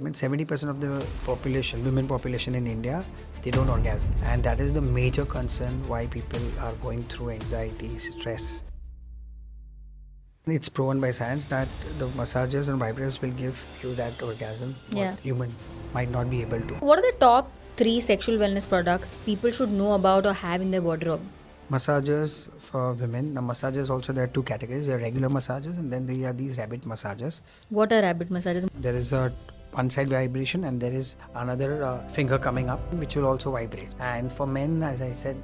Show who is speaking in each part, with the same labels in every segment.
Speaker 1: I mean, 70% of the population, women population in India, they don't orgasm. And that is the major concern why people are going through anxiety, stress. It's proven by science that the massages and vibrators will give you that orgasm
Speaker 2: Yeah.
Speaker 1: what human might not be able to.
Speaker 2: What are the top 3 sexual wellness products people should know about or have in their wardrobe?
Speaker 1: Massages for women. Now, massages also, there are two categories. There are regular massages and then there are these rabbit massages.
Speaker 2: What are rabbit massages?
Speaker 1: There is a one side vibration and there is another finger coming up which will also vibrate. And for men, as I said,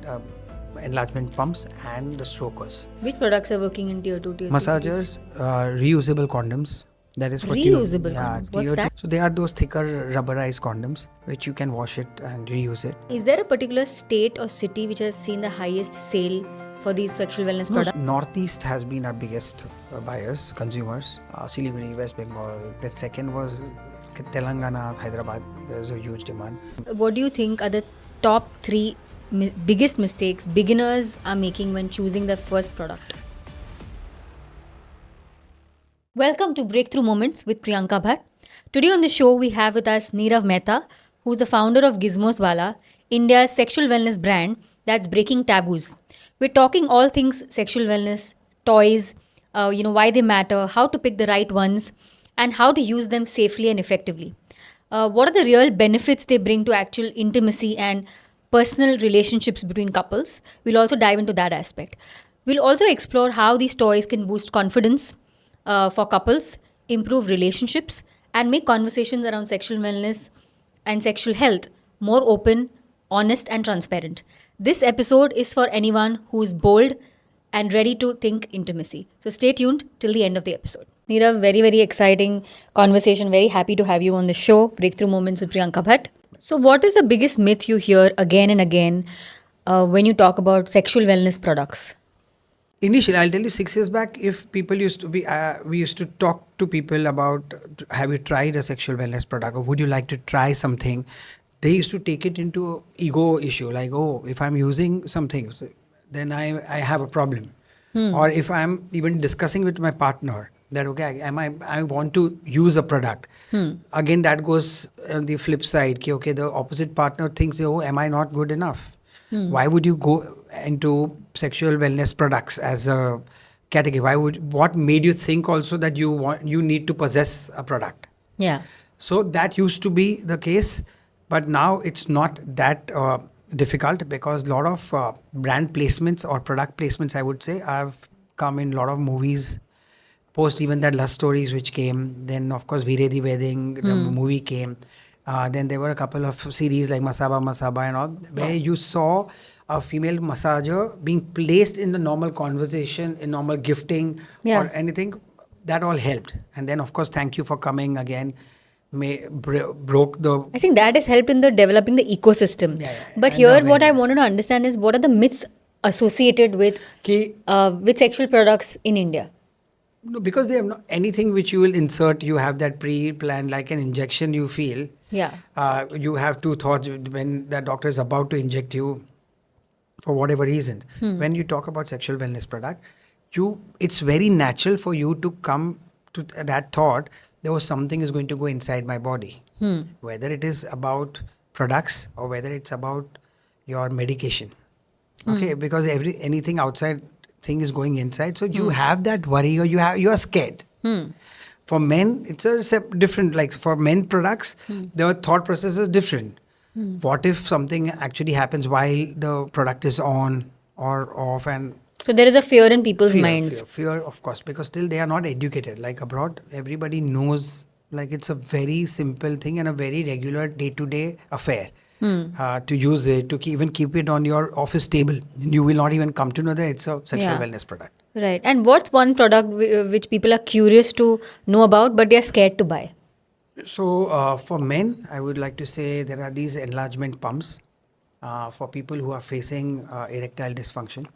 Speaker 1: enlargement pumps and the strokers.
Speaker 2: Which products are working in tier 2, tier 3?
Speaker 1: Massagers, reusable condoms. That is for
Speaker 2: Reusable condoms? What's that?
Speaker 1: So they are those thicker rubberized condoms which you can wash it and reuse it.
Speaker 2: Is there a particular state or city which has seen the highest sale for these sexual wellness
Speaker 1: No,
Speaker 2: products?
Speaker 1: Northeast has been our biggest buyers, consumers. Siliguri, West Bengal. Then second was Telangana, Hyderabad. There's a huge demand.
Speaker 2: What do you think are the top 3 biggest mistakes beginners are making when choosing their first product? Welcome to Breakthrough Moments with Priyanka Bhatt. Today on the show we have with us Nirav Mehta, who's the founder of Gizmoswala, India's sexual wellness brand that's breaking taboos. We're talking all things sexual wellness, toys, why they matter, how to pick the right ones, and how to use them safely and effectively. What are the real benefits they bring to actual intimacy and personal relationships between couples? We'll also dive into that aspect. We'll also explore how these toys can boost confidence for couples, improve relationships, and make conversations around sexual wellness and sexual health more open, honest, and transparent. This episode is for anyone who is bold and ready to think intimacy. So stay tuned till the end of the episode. Nirav, very, very exciting conversation. Very happy to have you on the show, Breakthrough Moments with Priyanka Bhatt. So what is the biggest myth you hear again and again when you talk about sexual wellness products?
Speaker 1: Initially, I'll tell you, 6 years back, if people used to be, we used to talk to people about, have you tried a sexual wellness product or would you like to try something? They used to take it into ego issue, like, oh, if I'm using something, then I have a problem. Or if I'm even discussing with my partner that, okay, I want to use a product. Again, that goes on the flip side, ki, okay, the opposite partner thinks, oh, am I not good enough? Why would you go into sexual wellness products as a category? What made you think also that you need to possess a product?
Speaker 2: Yeah.
Speaker 1: So that used to be the case, but now it's not that difficult because a lot of brand placements or product placements, I would say, have come in a lot of movies. Post even that Lust Stories which came, then of course Viredi Wedding, the movie came. Then there were a couple of series like Masaba and all, where you saw a female massager being placed in the normal conversation, in normal gifting or anything. That all helped. And then of course, thank you for coming again. Broke the...
Speaker 2: I think that has helped in the developing the ecosystem. But
Speaker 1: And
Speaker 2: here,
Speaker 1: the
Speaker 2: what I
Speaker 1: awareness.
Speaker 2: wanted to understand is what are the myths associated with sexual products in India?
Speaker 1: No, because they have not anything which you will insert. You have that pre-planned, like an injection. You feel.
Speaker 2: Yeah.
Speaker 1: You have two thoughts when the doctor is about to inject you, for whatever reason. When you talk about sexual wellness product, it's very natural for you to come to that thought. There was something is going to go inside my body, whether it is about products or whether it's about your medication. Okay, because anything outside thing is going inside, so you have that worry or you are scared. For men, it's a different. Like for men products, the thought process is different. What if something actually happens while the product is on or off? And
Speaker 2: So there is a fear in people's minds.
Speaker 1: fear, of course, because still they are not educated. Like abroad, everybody knows. Like it's a very simple thing and a very regular day-to-day affair. To use it, to even keep it on your office table. You will not even come to know that it's a sexual wellness product.
Speaker 2: Right. And what's one product which people are curious to know about but they are scared to buy?
Speaker 1: So for men, I would like to say there are these enlargement pumps for people who are facing erectile dysfunction.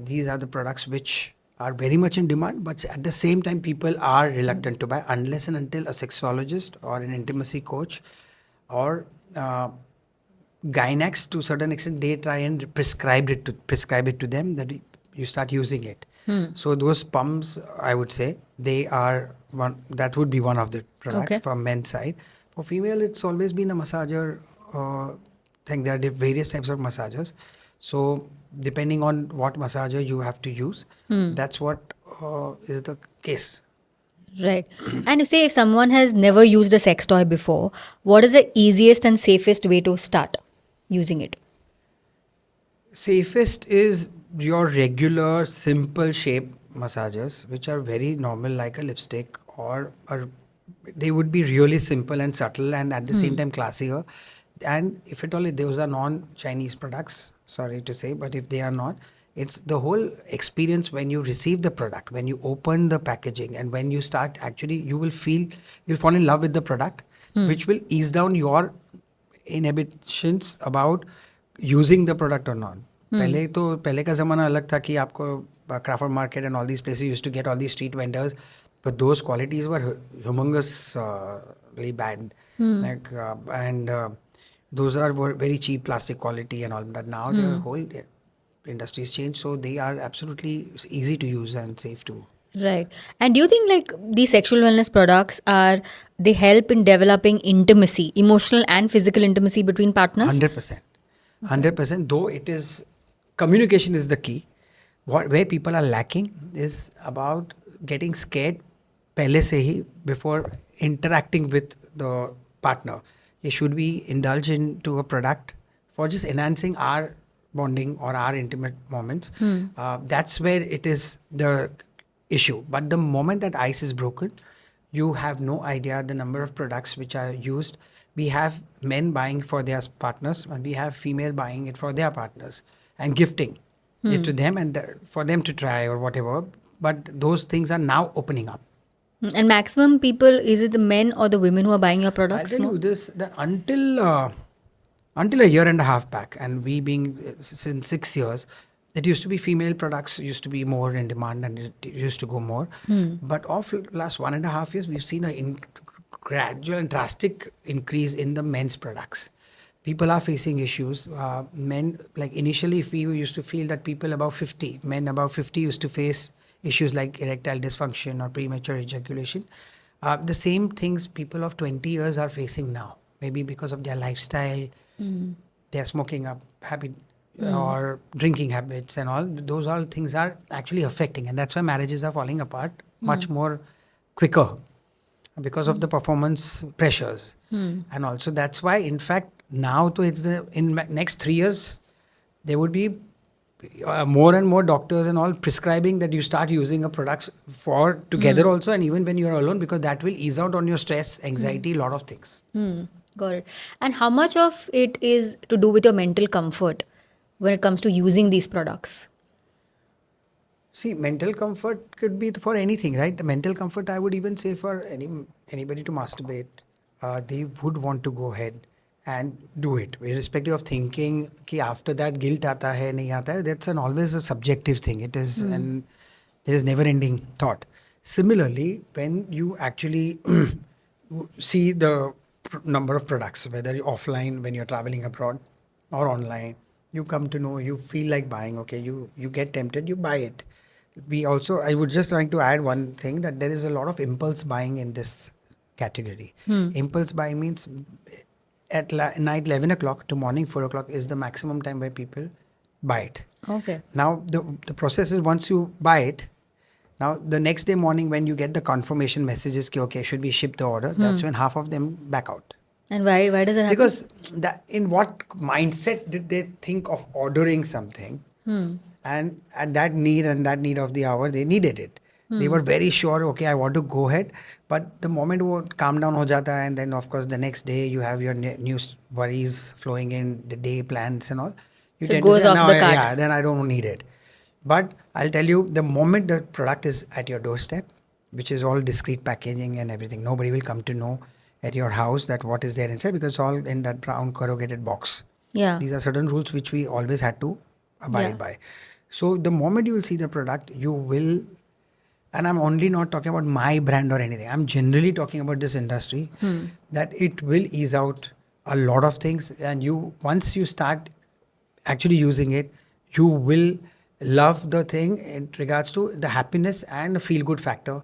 Speaker 1: These are the products which are very much in demand, but at the same time, people are reluctant to buy unless and until a sexologist or an intimacy coach or gynecs to a certain extent, they try and prescribe it to them that you start using it. So those pumps, I would say, they are that would be one of the products from men's side. For female, it's always been a massager thing. There are various types of massagers. So depending on what massager you have to use, that's what is the case.
Speaker 2: Right. And you say if someone has never used a sex toy before, what is the easiest and safest way to start using it?
Speaker 1: Safest is your regular simple shape massagers, which are very normal, like a lipstick, or they would be really simple and subtle, and at the same time classier. And if at all those are non-Chinese products, sorry to say, but if they are not, it's the whole experience when you receive the product, when you open the packaging, and when you start actually, you'll fall in love with the product, which will ease down your inhibitions about using the product or not. पहले का ज़माना अलग था कि आपको Crawford Market and all these places used to get all these street vendors, but those qualities were humongously bad. And those were very cheap plastic quality and all that. Now the whole industry's changed, so they are absolutely easy to use and safe too.
Speaker 2: Right. And do you think like these sexual wellness products they help in developing intimacy, emotional and physical intimacy between partners?
Speaker 1: 100%. 100%. Though it is, communication is the key. Where people are lacking is about getting scared पहले से ही before interacting with the partner. Should we indulge into a product for just enhancing our bonding or our intimate moments? That's where it is the issue. But the moment that ice is broken, you have no idea the number of products which are used. We have men buying for their partners, and we have female buying it for their partners and gifting it to them, and for them to try or whatever. But those things are now opening up.
Speaker 2: And maximum people, is it the men or the women who are buying your
Speaker 1: I'll
Speaker 2: products
Speaker 1: tell
Speaker 2: more?
Speaker 1: you this, that until a year and a half back, and we being since 6 years, it used to be female products used to be more in demand, and it used to go more. But of last 1.5 years, we've seen a gradual and drastic increase in the men's products. People are facing issues. Men, like initially, if we used to feel that people above 50, men above 50 used to face issues like erectile dysfunction or premature ejaculation. The same things people of 20 years are facing now. Maybe because of their lifestyle, their smoking up habit or drinking habits and all. Those all things are actually affecting. And that's why marriages are falling apart much more quicker because of the performance pressures. And also that's why, in fact, now to next 3 years, there would be more and more doctors and all prescribing that you start using a products for together also, and even when you're alone, because that will ease out on your stress, anxiety, lot of things.
Speaker 2: Got it. And how much of it is to do with your mental comfort when it comes to using these products?
Speaker 1: See, mental comfort could be for anything, right? The mental comfort, I would even say, for anybody to masturbate, they would want to go ahead and do it, irrespective of thinking कि after that guilt आता है नहीं आता है. That's always a subjective thing. It is, and there is never ending thought. Similarly, when you actually see the number of products, whether you're offline when you're traveling abroad or online, you come to know, you feel like buying, okay, you get tempted, you buy it. I would just like to add one thing, that there is a lot of impulse buying in this category. Impulse buying means at night 11 o'clock to morning 4 o'clock is the maximum time where people buy it.
Speaker 2: Okay.
Speaker 1: Now the process is, once you buy it, now the next day morning when you get the confirmation messages, okay, should we ship the order? That's when half of them back out.
Speaker 2: And why does that happen?
Speaker 1: Because in what mindset did they think of ordering something? And at that need of the hour, they needed it. They were very sure, okay, I want to go ahead. But the moment it calm down ho jata hai, and then of course the next day you have your new worries flowing in, the day plans and all. You
Speaker 2: So it
Speaker 1: tend
Speaker 2: goes
Speaker 1: to say,
Speaker 2: off
Speaker 1: no,
Speaker 2: the cart.
Speaker 1: yeah, then I don't need it. But I'll tell you, the moment the product is at your doorstep, which is all discreet packaging and everything, nobody will come to know at your house that what is there inside, because it's all in that brown corrugated box.
Speaker 2: Yeah.
Speaker 1: These are certain rules which we always had to abide by. So the moment you will see the product, you will, and I'm only not talking about my brand or anything, I'm generally talking about this industry, that it will ease out a lot of things. And once you start actually using it, you will love the thing in regards to the happiness and the feel good factor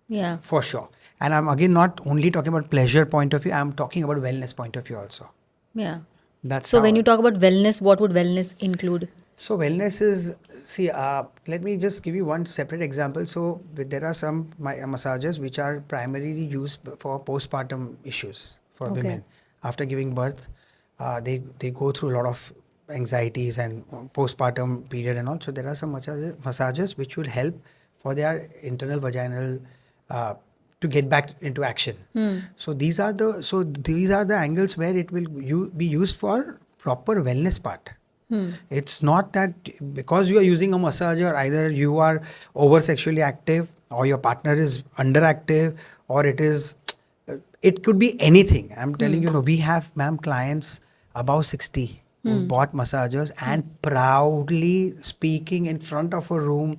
Speaker 2: Yeah.
Speaker 1: for sure. And I'm again not only talking about pleasure point of view, I'm talking about wellness point of view also.
Speaker 2: Yeah.
Speaker 1: That's
Speaker 2: So
Speaker 1: how.
Speaker 2: when you talk about wellness, what would wellness include?
Speaker 1: So wellness is, see, let me just give you one separate example. So there are some massages which are primarily used for postpartum issues for
Speaker 2: Okay.
Speaker 1: women. After giving birth, they go through a lot of anxieties and postpartum period and all. So there are some massages which will help for their internal vaginal uh, to get back into action. So these are the angles where it will be used for proper wellness part. It's not that because you are using a massager, either you are over sexually active or your partner is underactive, or it could be anything. I'm telling you, we have, ma'am, clients above 60 who bought massagers and proudly speaking in front of a room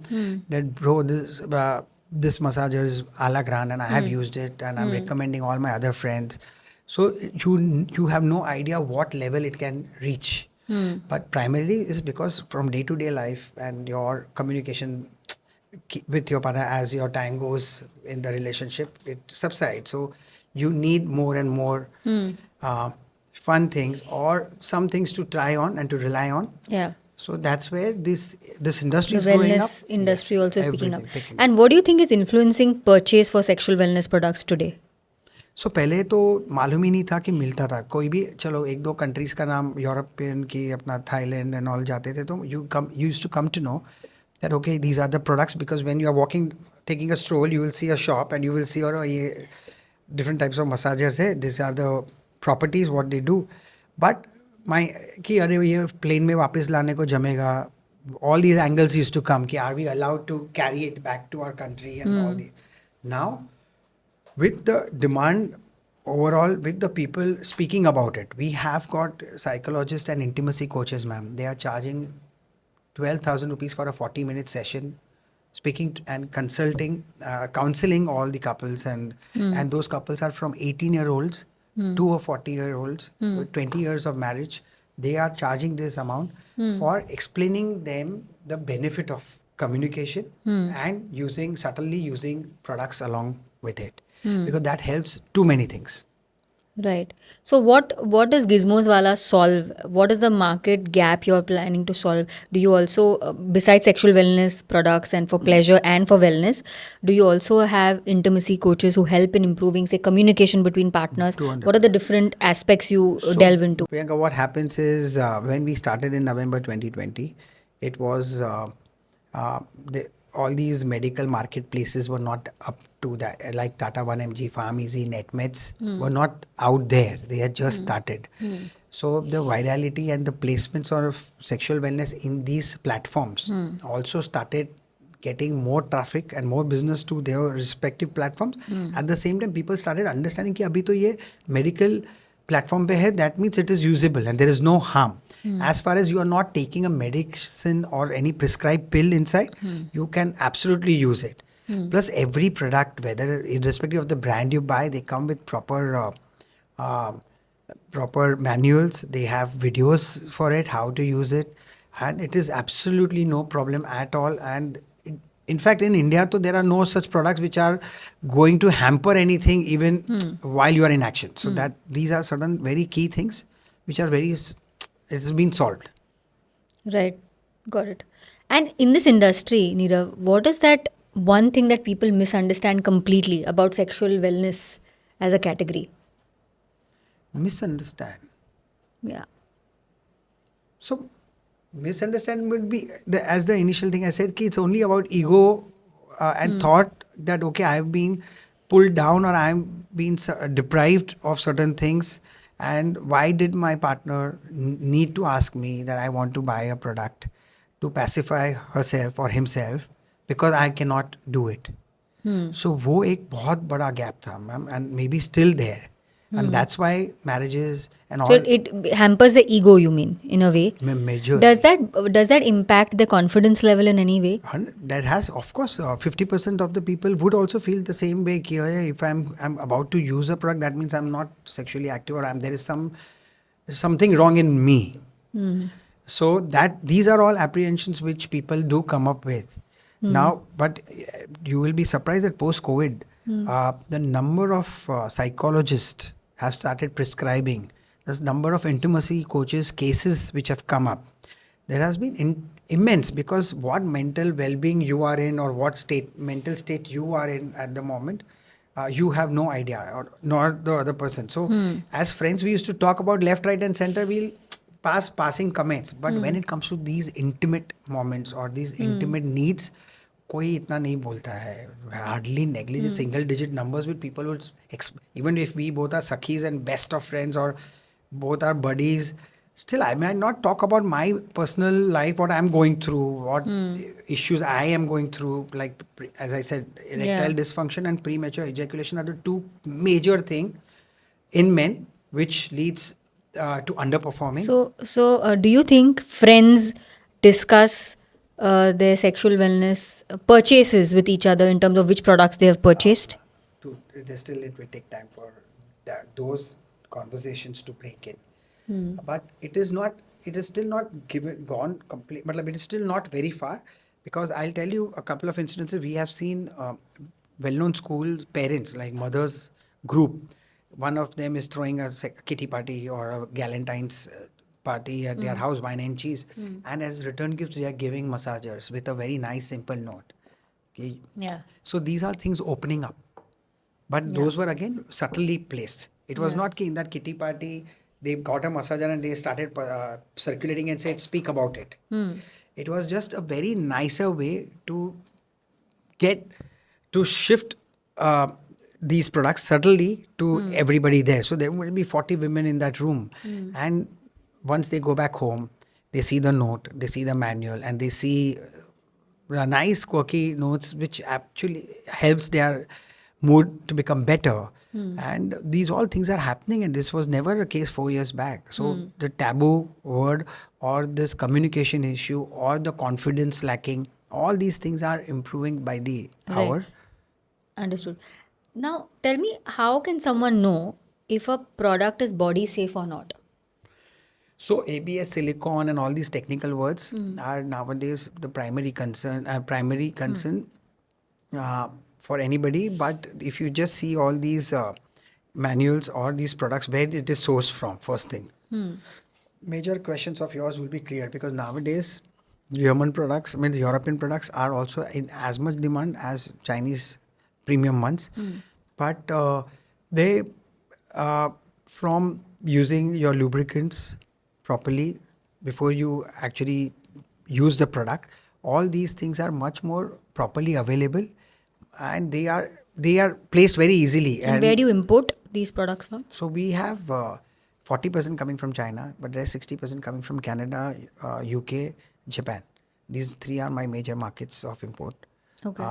Speaker 1: that, bro, this massager is a la grande and I have used it and I'm recommending all my other friends. So you have no idea what level it can reach. But primarily is because from day to day life and your communication with your partner, as your time goes in the relationship, it subsides. So you need more and more uh, fun things or some things to try on and to rely on.
Speaker 2: Yeah.
Speaker 1: So that's where this industry
Speaker 2: The
Speaker 1: is growing up.
Speaker 2: wellness industry
Speaker 1: Yes,
Speaker 2: also is picking up.
Speaker 1: everything picking up.
Speaker 2: And what do you think is influencing purchase for sexual wellness products today?
Speaker 1: सो पहले तो मालूम ही नहीं था कि मिलता था कोई भी. चलो एक दो कंट्रीज़ का नाम यूरोपियन की अपना थाईलैंड एंड ऑल जाते थे तो you used to come to know that okay, these are the products, because when you are walking, taking a stroll, you will see a shop and you will see, oh, ye different types of massagers hai, these are the properties what they do. But my कि अरे ये plane में वापस लाने को जमेगा, all these angles used to come कि are we allowed to carry it back to our country and all these. Now with the demand overall, with the people speaking about it, we have got psychologists and intimacy coaches, ma'am. They are charging 12,000 rupees for a 40-minute session, speaking and consulting, counseling all the couples, and those couples are from 18-year-olds to a 40-year-olds with 20 years of marriage. They are charging this amount for explaining them the benefit of communication and subtly using products along with it, because that helps too many things.
Speaker 2: Right. So what does Gizmoswala solve? What is the market gap you're planning to solve? Do you also, besides sexual wellness products and for pleasure and for wellness, do you also have intimacy coaches who help in improving, say, communication between partners?
Speaker 1: 200%.
Speaker 2: What are the different aspects you delve into?
Speaker 1: Priyanka, what happens is when we started in November 2020, it was uh, all these medical marketplaces were not up to that. Like Tata 1mg, Pharmeasy, NetMeds were not out there. They had just started. So the virality and the placements of sexual wellness in these platforms also started getting more traffic and more business to their respective platforms. At the same time, people started understanding कि अभी तो ये medical platform पे है, that means it is usable and there is no harm. As far as you are not taking a medicine or any prescribed pill inside, you can absolutely use it. Plus every product, whether irrespective of the brand you buy, they come with uh, proper manuals. They have videos for it, how to use it, and it is absolutely no problem at all. And in fact, in India, there are no such products which are going to hamper anything even while you are in action. So that these are certain very key things which are it has been solved.
Speaker 2: Right. Got it. And in this industry, Nirav, what is that one thing that people misunderstand completely about sexual wellness as a category?
Speaker 1: Misunderstand.
Speaker 2: Yeah.
Speaker 1: So misunderstanding would be as the initial thing I said, ki it's only about ego and thought that okay, I've been pulled down or I'm being deprived of certain things, and why did my partner need to ask me that I want to buy a product to pacify herself or himself because I cannot do it. So वो एक बहुत बड़ा gap था, ma'am, and maybe still there. And that's why marriages and all.
Speaker 2: So it hampers the ego, you mean, in a way.
Speaker 1: Major.
Speaker 2: Does that impact the confidence level in any way?
Speaker 1: That has, of course, 50% of the people would also feel the same way. Ki, if I'm about to use a product, that means I'm not sexually active, or there is something wrong in me. So that these are all apprehensions which people do come up with. Now, but you will be surprised that post-COVID, the number of psychologists have started prescribing, the number of intimacy coaches cases which have come up, there has been immense, because what mental well-being you are in, or what mental state you are in at the moment, you have no idea, or nor the other person. So as friends, we used to talk about left, right and center. We'll passing comments, but when it comes to these intimate moments or these intimate needs, कोई इतना नहीं बोलता है. Hardly negligible single digit numbers with people would even if we both are sakhis and best of friends, or both are buddies, still I may not talk about my personal life, what I'm going through, what issues I am going through. Like as I said, erectile dysfunction and premature ejaculation are the two major thing in men which leads to underperforming.
Speaker 2: So, do you think friends discuss their sexual wellness purchases with each other in terms of which products they have purchased?
Speaker 1: Still it will take time for those conversations to break in. But it is still not gone complete, but it is still not very far, because I'll tell you a couple of instances. We have seen well-known school parents, like mothers group. One of them is throwing a kitty party or a Galentine's party at their house, wine and cheese, and as return gifts they are giving massagers with a very nice simple note. Okay.
Speaker 2: Yeah.
Speaker 1: So these are things opening up, but those were again subtly placed. It was not in that kitty party they got a massager and they started circulating and said speak about it. It was just a very nicer way to shift these products subtly to everybody there. So there will be 40 women in that room, and once they go back home, they see the note, they see the manual, and they see nice quirky notes which actually helps their mood to become better. And these all things are happening, and this was never a case 4 years back. So the taboo word, or this communication issue, or the confidence lacking, all these things are improving by the hour.
Speaker 2: Understood. Now, tell me, how can someone know if a product is body safe or not?
Speaker 1: So ABS, silicone, and all these technical words are nowadays the primary concern. For anybody. But if you just see all these manuals or these products, where it is sourced from, first thing, major questions of yours will be cleared, because nowadays German products, the European products are also in as much demand as Chinese premium ones. But they from using your lubricants properly before you actually use the product, all these things are much more properly available, and they are placed very easily.
Speaker 2: And where do you import these products from?
Speaker 1: So we have 40% coming from China, but there's 60% coming from Canada, UK, Japan. These three are my major markets of import.
Speaker 2: Okay.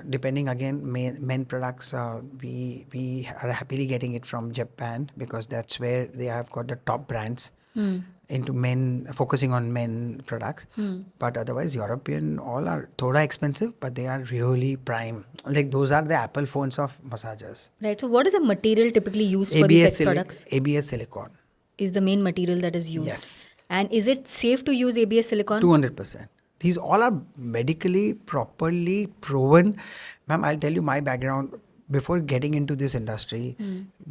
Speaker 1: Depending again, men products, we are happily getting it from Japan, because that's where they have got the top brands into men, focusing on men products. But otherwise, European all are thoda expensive, but they are really prime. Like those are the Apple phones of massagers.
Speaker 2: Right. So, what is the material typically used for these sex products?
Speaker 1: ABS silicone
Speaker 2: Is the main material that is used.
Speaker 1: Yes.
Speaker 2: And is it safe to use ABS silicone?
Speaker 1: 200%. These all are medically properly proven. Ma'am, I'll tell you my background. Before getting into this industry,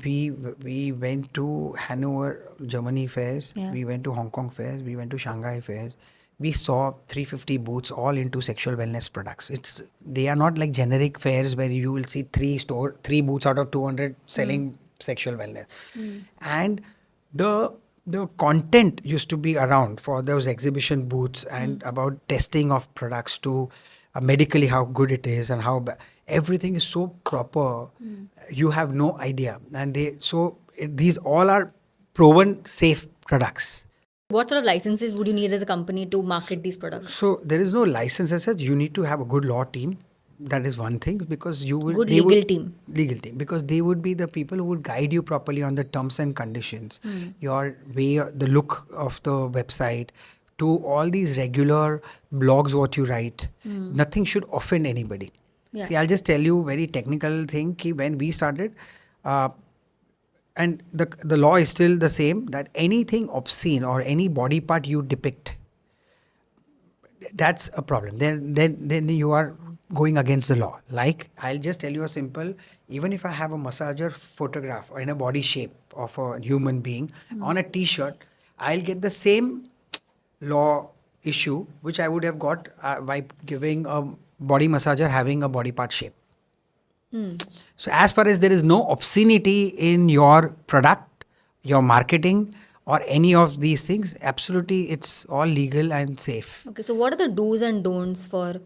Speaker 1: we went to Hanover, Germany fairs.
Speaker 2: Yeah.
Speaker 1: We went to Hong Kong fairs. We went to Shanghai fairs. We saw 350 booths all into sexual wellness products. They are not like generic fairs where you will see three booths out of 200 selling sexual wellness. And the content used to be around for those exhibition booths, and about testing of products to medically how good it is and how everything is so proper. You have no idea. And these all are proven safe products.
Speaker 2: What sort of licenses would you need as a company to market these products?
Speaker 1: So there is no license as such. You need to have a good law team. That is one thing, because
Speaker 2: legal team,
Speaker 1: because they would be the people who would guide you properly on the terms and conditions, your way, the look of the website, to all these regular blogs what you write. Nothing should offend anybody.
Speaker 2: Yeah.
Speaker 1: See, I'll just tell you very technical thing. When we started, and the law is still the same, that anything obscene or any body part you depict, that's a problem. Then you are going against the law. Like, I'll just tell you a simple, even if I have a massager photograph or in a body shape of a human being on a t-shirt, I'll get the same law issue which I would have got by giving a body massager having a body part shape. So as far as there is no obscenity in your product, your marketing, or any of these things, absolutely it's all legal and safe.
Speaker 2: Okay, so what are the do's and don'ts for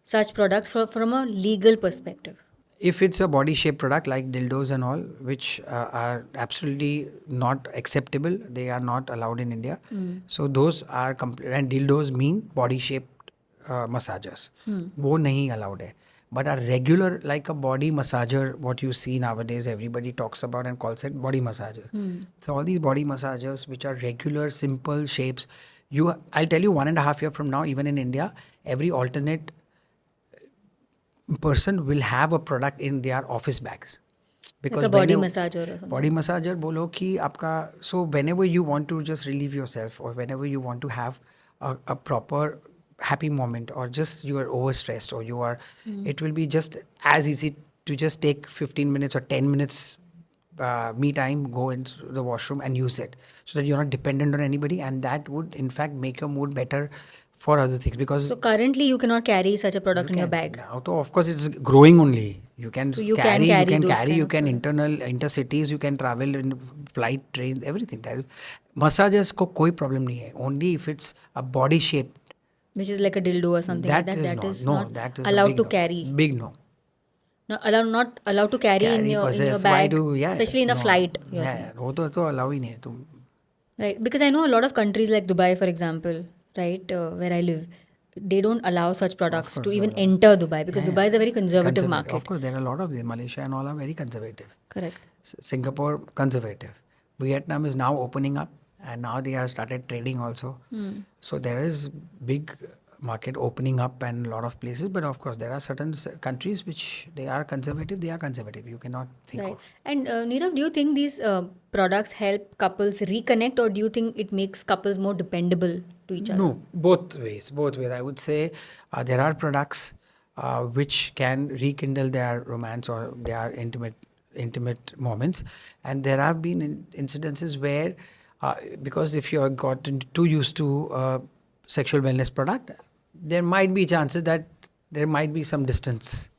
Speaker 2: such products from a legal perspective?
Speaker 1: If it's a body shape product like dildos and all, which are absolutely not acceptable, they are not allowed in India. So those are and dildos mean body shaped massagers. वो नहीं allowed है. But a regular, like a body massager, what you see nowadays, everybody talks about and calls it body massager. So all these body massagers, which are regular, simple shapes, I'll tell you, 1.5 year from now, even in India, every alternate person will have a product in their office bags.
Speaker 2: Like a body massager or something.
Speaker 1: Body massager बोलो कि आपका, so whenever you want to just relieve yourself or whenever you want to have a proper happy moment or just you are overstressed or you are, it will be just as easy to just take 15 minutes or 10 minutes me time, go into the washroom and use it so that you're not dependent on anybody, and that would in fact make your mood better for other things. Because
Speaker 2: So currently you cannot carry such a product in your bag.
Speaker 1: now, so of course, it's growing only. You can
Speaker 2: So you
Speaker 1: carry,
Speaker 2: can
Speaker 1: you
Speaker 2: carry
Speaker 1: can
Speaker 2: those
Speaker 1: carry,
Speaker 2: kind
Speaker 1: you
Speaker 2: of
Speaker 1: can
Speaker 2: products.
Speaker 1: intercities, you can travel in flight, trains, everything. Massages को कोई problem नहीं है. Only if it's a body shape,
Speaker 2: Which is like a dildo or something like
Speaker 1: that
Speaker 2: that.
Speaker 1: is
Speaker 2: That
Speaker 1: not.
Speaker 2: is
Speaker 1: No,
Speaker 2: not
Speaker 1: that is a
Speaker 2: allowed
Speaker 1: big
Speaker 2: to
Speaker 1: no.
Speaker 2: carry.
Speaker 1: Big no.
Speaker 2: Not allowed to carry in
Speaker 1: Carry,
Speaker 2: your
Speaker 1: possess. Why
Speaker 2: bag,
Speaker 1: do? Yeah.
Speaker 2: especially in a
Speaker 1: No.
Speaker 2: flight. You're saying.
Speaker 1: Yeah. वो तो allow ही नहीं है. तुम
Speaker 2: Right, because I know a lot of countries like Dubai, for example, right, where I live, they don't allow such products to
Speaker 1: course,
Speaker 2: even
Speaker 1: all
Speaker 2: enter Dubai because
Speaker 1: yeah,
Speaker 2: Dubai is a very conservative
Speaker 1: conservative. Of
Speaker 2: market.
Speaker 1: course, there are a lot of them. Malaysia and all are very conservative.
Speaker 2: Correct.
Speaker 1: Singapore conservative. Vietnam is now opening up, and now they have started trading also. So there is big market opening up and a lot of places. But of course, there are certain countries which they are conservative. They are conservative. You cannot think
Speaker 2: Right.
Speaker 1: of.
Speaker 2: And Nirav, do you think these products help couples reconnect, or do you think it makes couples more dependable to each other?
Speaker 1: No, both ways. Both ways. I would say there are products which can rekindle their romance or their intimate moments, and there have been incidences where, because if you are gotten too used to sexual wellness product, there might be chances that there might be some distance.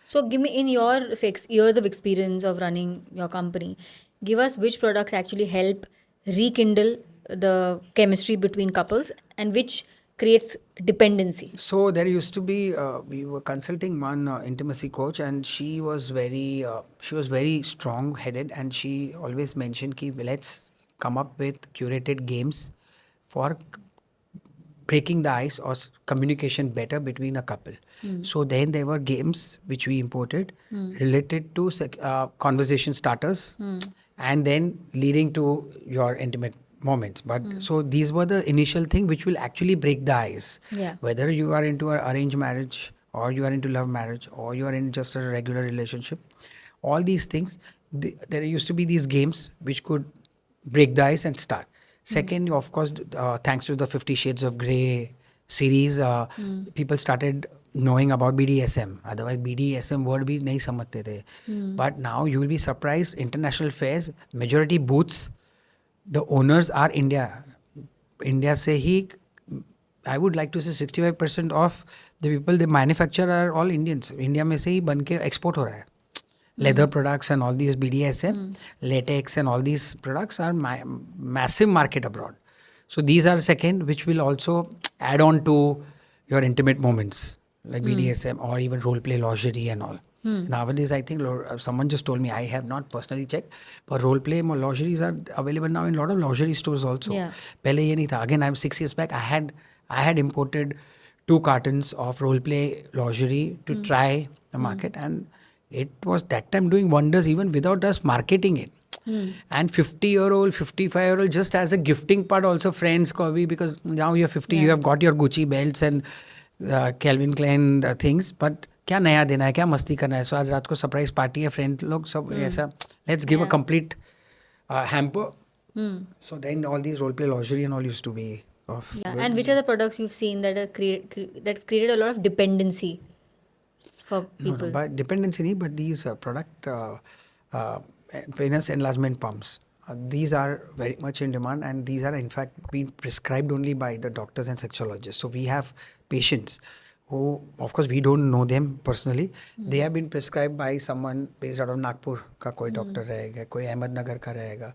Speaker 2: So, give me, in your 6 years of experience of running your company, give us which products actually help rekindle the chemistry between couples and which creates dependency.
Speaker 1: So there used to be we were consulting one intimacy coach, and she was very strong headed, and she always mentioned ki let's come up with curated games for breaking the ice or communication better between a couple. So then there were games which we imported related to conversation starters and then leading to your intimate moments. But so these were the initial thing which will actually break the ice.
Speaker 2: Yeah.
Speaker 1: Whether you are into an arranged marriage or you are into love marriage or you are in just a regular relationship, all these things, there used to be these games which could break the ice and start. Second, of course, thanks to the 50 Shades of Grey series, people started knowing about BDSM. Otherwise, BDSM word भी नहीं समझते थे. But now you will be surprised, international fairs, majority booths, the owners are India. India से ही, I would like to say 65% of the people they manufacture are all Indians. India में से ही बन के export हो रहा है. Leather products and all these BDSM, latex and all these products are massive market abroad. So these are second, which will also add on to your intimate moments like BDSM or even role play lingerie and all. Nowadays, I think someone just told me, I have not personally checked, but role play lingeries are available now in a lot of lingerie stores also.
Speaker 2: Yeah.
Speaker 1: पहले ये नहीं था. Again, I'm 6 years back. I had imported 2 cartons of role play lingerie to try the market, and it was that time doing wonders even without us marketing it. And 50-year-old, 55-year-old, just as a gifting part also, friends ko bhi, because now you're 50, you have got your Gucci belts and Calvin Klein things, but क्या नया देना है, क्या मस्ती करना है. So आज रात को surprise party है, friend लोग सब ऐसा, let's give a complete hamper. So then all these role play lingerie and all used to be of
Speaker 2: Yeah.
Speaker 1: good.
Speaker 2: And which are the products you've seen that are that's created a lot of dependency? for
Speaker 1: No,
Speaker 2: people?
Speaker 1: but dependency nahi, but these product uh, penis enlargement pumps. These are very much in demand, and these are in fact being prescribed only by the doctors and sexologists. So we have patients who, of course, we don't know them personally. They have been prescribed by someone based out of Nagpur का कोई doctor रहेगा, कोई अहमदनगर का रहेगा.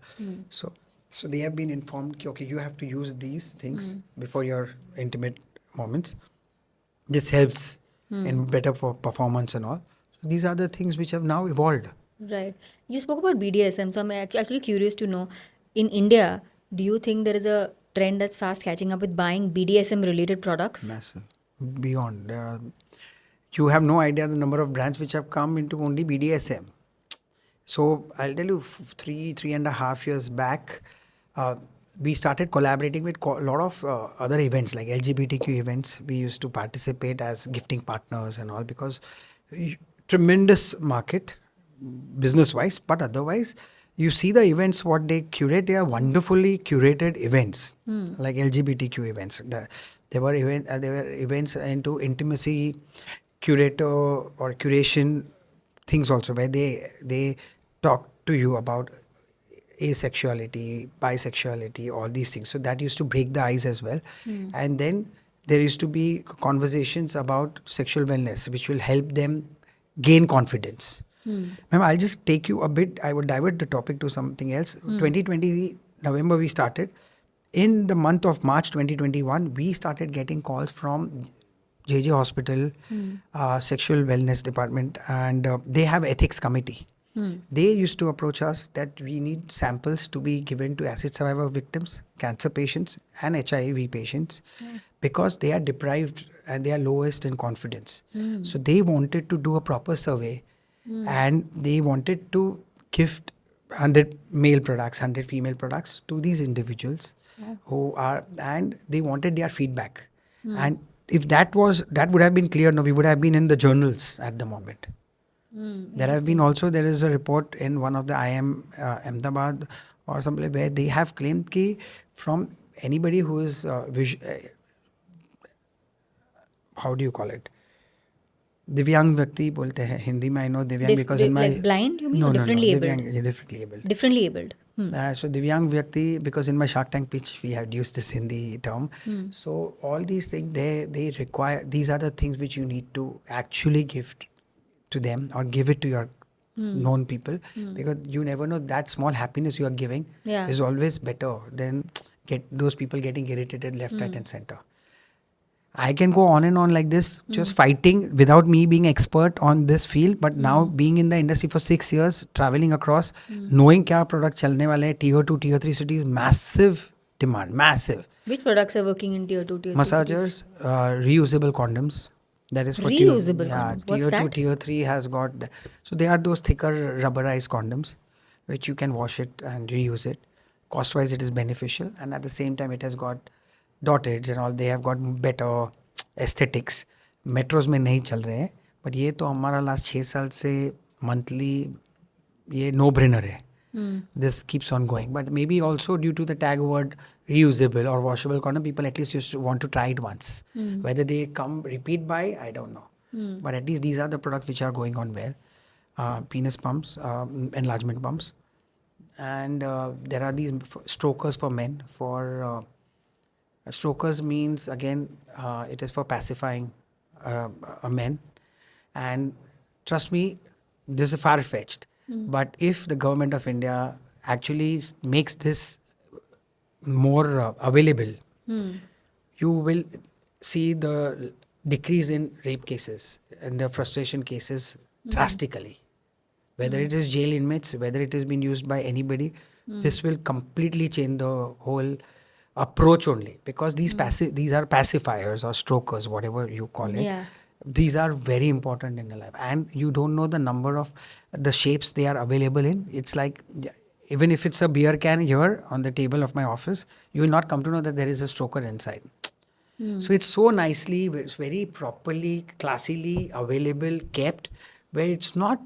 Speaker 1: So they have been informed कि okay, you have to use these things before your intimate moments. This helps in better for performance and all. So these are the things which have now evolved.
Speaker 2: Right. You spoke about BDSM, so I'm actually curious to know, in India, do you think there is a trend that's fast catching up with buying BDSM related products?
Speaker 1: Massive. Beyond. You have no idea the number of brands which have come into only BDSM. So I'll tell you, 3.5 years back, we started collaborating with a lot of other events like LGBTQ events. We used to participate as gifting partners and all because tremendous market business-wise, but otherwise, you see the events what they curate. They are wonderfully curated events like LGBTQ events. There were events into intimacy, curator or curation things also where they talk to you about asexuality, bisexuality, all these things. So that used to break the ice as well. And then there used to be conversations about sexual wellness, which will help them gain confidence. Ma'am, I'll just take you a bit. I would divert the topic to something else. 2020 November we started. In the month of March 2021, we started getting calls from JJ Hospital, Sexual Wellness Department, and they have ethics committee. They used to approach us that we need samples to be given to acid survivor victims, cancer patients, and HIV patients because they are deprived and they are lowest in confidence. So they wanted to do a proper survey and they wanted to gift 100 male products, 100 female products to these individuals who are, and they wanted their feedback. And if that would have been clear, no, we would have been in the journals at the moment. There is a report in one of the IM Ahmedabad or somewhere where they have claimed that from anybody who is how do you call it? दिव्यांग व्यक्ति बोलते हैं हिंदी में. I know दिव्यांग because in my
Speaker 2: like blind, you mean,
Speaker 1: no
Speaker 2: or
Speaker 1: no no
Speaker 2: differently abled?
Speaker 1: दिव्यांग differently abled.
Speaker 2: Differently abled.
Speaker 1: So दिव्यांग व्यक्ति because in my Shark Tank pitch we have used this Hindi term. So all these things they require, these are the things which you need to actually give to them or give it to your known people because you never know that small happiness you are giving is always better than get those people getting irritated left, right and center. I can go on and on like this, just fighting without me being expert on this field. But now being in the industry for 6 years, traveling across, knowing क्या product चलने वाले हैं, tier 2, tier 3 cities, massive demand, massive.
Speaker 2: Which products are working in tier 2, tier 3
Speaker 1: Massagers,
Speaker 2: cities?
Speaker 1: Reusable condoms. That is for
Speaker 2: Reusable
Speaker 1: tier,
Speaker 2: condoms. What's
Speaker 1: tier 2,
Speaker 2: that?
Speaker 1: tier 3 has got. So they are those thicker rubberized condoms, which you can wash it and reuse it. Cost wise, it is beneficial, and at the same time, it has got dotted and all. They have got better aesthetics. Metros में नहीं चल रहे हैं, but ये तो हमारा last 6 साल से monthly ये no brainer है. This keeps on going, but maybe also due to the tag word reusable or washable condom, people at least just want to try it once. Whether they come repeat buy, I don't know. But at least these are the products which are going on well. Penis pumps, enlargement pumps, and there are these strokers for men. For strokers means again it is for pacifying a men, and trust me, this is far fetched. But if the government of India actually makes this more available, you will see the decrease in rape cases and the frustration cases drastically. Whether it is jail inmates, whether it has been used by anybody, this will completely change the whole approach only because these these are pacifiers or strokers, whatever you call it.
Speaker 2: Yeah.
Speaker 1: These are very important in your life, and you don't know the number of the shapes they are available in. It's like even if it's a beer can here on the table of my office, you will not come to know that there is a stroker inside. So it's so nicely, it's very properly, classily available, kept, where it's not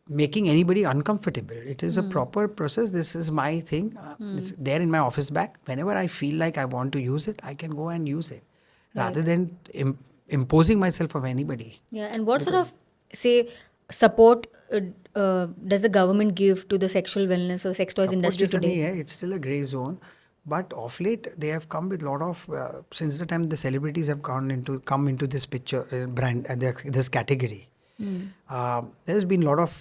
Speaker 1: making anybody uncomfortable. It is a proper process. This is my thing. It's there in my office bag. Whenever I feel like I want to use it, I can go and use it. Rather than imposing myself on anybody.
Speaker 2: Yeah, and what sort of, say, support does the government give to the sexual wellness or sex toys
Speaker 1: Support
Speaker 2: industry
Speaker 1: जैसा नहीं
Speaker 2: today?
Speaker 1: है, it's still a grey zone, but of late they have come with a lot of since the time the celebrities have come into this picture brand this category. There's been a lot of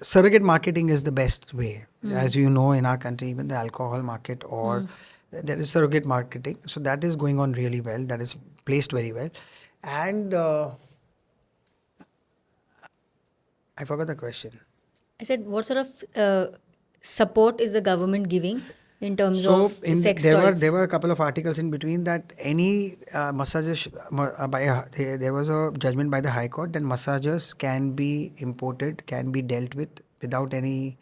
Speaker 1: surrogate marketing is the best way, as you know, in our country, even the alcohol market or there is surrogate marketing, so that is going on really well. That is placed very well, and I forgot the question.
Speaker 2: I said, what sort of support is the government giving in terms
Speaker 1: So
Speaker 2: of sex
Speaker 1: there
Speaker 2: toys?
Speaker 1: were a couple of articles in between that any massages there was a judgment by the High Court that massagers can be imported, can be dealt with without any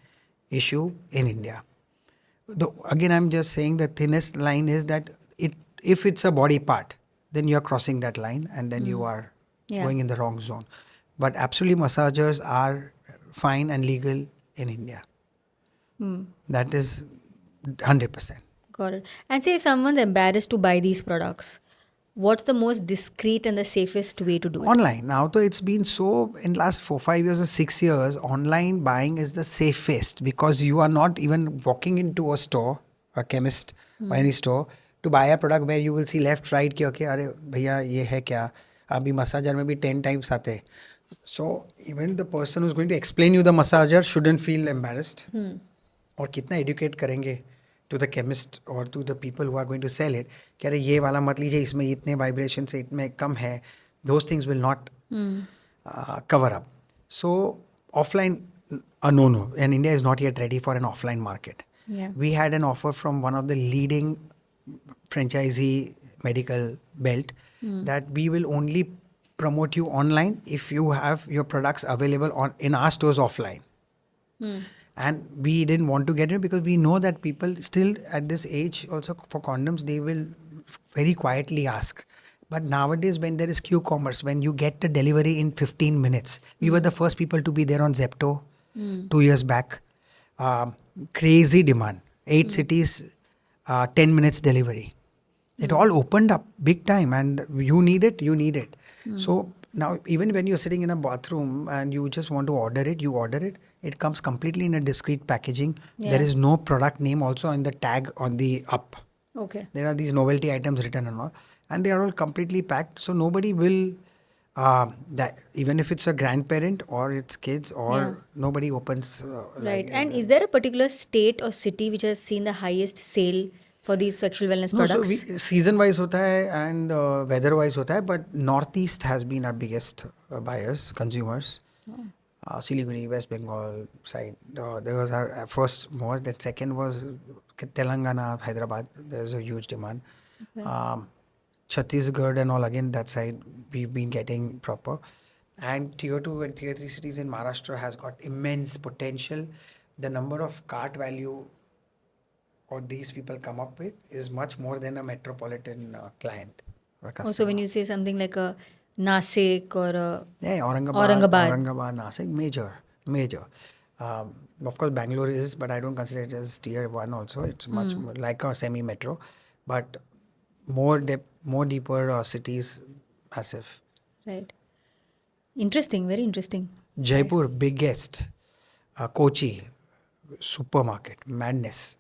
Speaker 1: issue in India. Again, I'm just saying the thinnest line is that if it's a body part, then you are crossing that line and then you are
Speaker 2: Yeah.
Speaker 1: going in the wrong zone. But absolutely, massagers are fine and legal in India. That is 100%.
Speaker 2: Got it. And say if someone's embarrassed to buy these products, what's the most discreet and the safest way to do it?
Speaker 1: Online. Now, though it's been so in last 4-5 years or 6 years, online buying is the safest because you are not even walking into a store, a chemist or any store to buy a product where you will see left, right, कि okay, अरे भैया ये है क्या? अभी massager में भी 10 types आते हैं. So even the person who's going to explain you the massager shouldn't feel embarrassed. और कितना educate करेंगे to the chemist or to the people who are going to sell it कि अरे ये वाला मत लीजिए इसमें इतने vibration से इतने कम है. Those things will not cover up. So offline, no, and India is not yet ready for an offline market.
Speaker 2: Yeah.
Speaker 1: We had an offer from one of the leading franchisee medical belt that we will only promote you online if you have your products available in our stores offline. And we didn't want to get it because we know that people still at this age also for condoms they will very quietly ask. But nowadays when there is Q-commerce, when you get the delivery in 15 minutes, we were the first people to be there on Zepto 2 years back. Crazy demand. 8 cities, 10 minutes delivery. It all opened up big time and you need it. So now even when you're sitting in a bathroom and you just want to order it, you order it. It comes completely in a discreet packaging.
Speaker 2: Yeah.
Speaker 1: There is no product name also on the tag on the up.
Speaker 2: Okay.
Speaker 1: There are these novelty items written and all. And they are all completely packed. So nobody will, that even if it's a grandparent or it's kids or nobody opens.
Speaker 2: Right. And is there a particular state or city which has seen the highest sale for these sexual wellness
Speaker 1: No, so
Speaker 2: products?
Speaker 1: season wise hota hai and weather wise hota hai, but Northeast has been our biggest buyers, consumers. Siliguri, West Bengal side. There was our first more. Then second was Telangana, Hyderabad. There's a huge demand. Chhattisgarh and all again that side we've been getting proper. And tier 2 and tier 3 cities in Maharashtra has got immense potential. The number of cart value or these people come up with is much more than a metropolitan client or customer.
Speaker 2: Also, when you say something like a Nasik or a
Speaker 1: Yeah,
Speaker 2: Aurangabad.
Speaker 1: Aurangabad, Nasik, major. Of course, Bangalore is, but I don't consider it as tier 1 also. It's much more like a semi-metro, but more deeper cities, massive.
Speaker 2: Right. Interesting, very interesting.
Speaker 1: Jaipur, biggest. Kochi, supermarket, madness.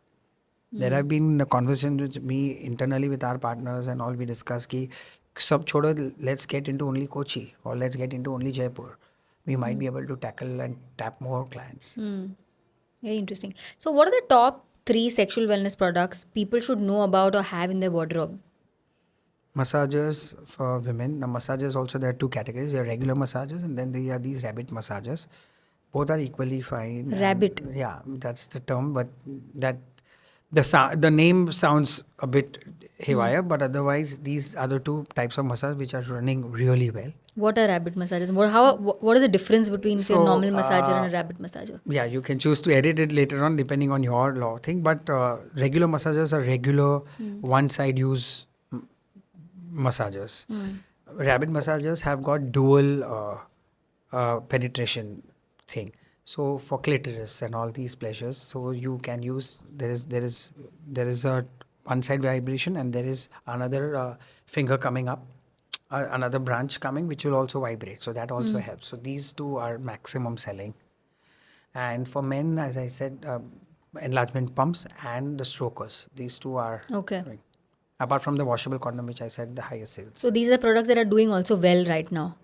Speaker 1: There have been conversations with me internally with our partners and all we discuss ki sab chodo, let's get into only Kochi or let's get into only Jaipur. We might be able to tackle and tap more clients.
Speaker 2: Very interesting. So, what are the top 3 sexual wellness products people should know about or have in their wardrobe?
Speaker 1: Massagers for women. Now, massagers also there are 2 categories. There are regular massagers and then there are these rabbit massagers. Both are equally fine.
Speaker 2: Rabbit.
Speaker 1: Yeah, that's the term, but that the name sounds a bit haywire, but otherwise these are the 2 types of massage which are running really well.
Speaker 2: What are rabbit massages? What is the difference between say, a normal massager and a rabbit massager?
Speaker 1: Yeah, you can choose to edit it later on depending on your law thing, but regular massagers are regular one side use massagers. Rabbit massagers have got dual penetration thing. So for clitoris and all these pleasures, so you can use there is a one side vibration and there is another finger coming up another branch coming which will also vibrate. So that also helps. So these two are maximum selling. And for men, as I said, enlargement pumps and the strokers. These two are
Speaker 2: Okay.
Speaker 1: doing. Apart from the washable condom, which I said the highest sales.
Speaker 2: So these are products that are doing also well right now.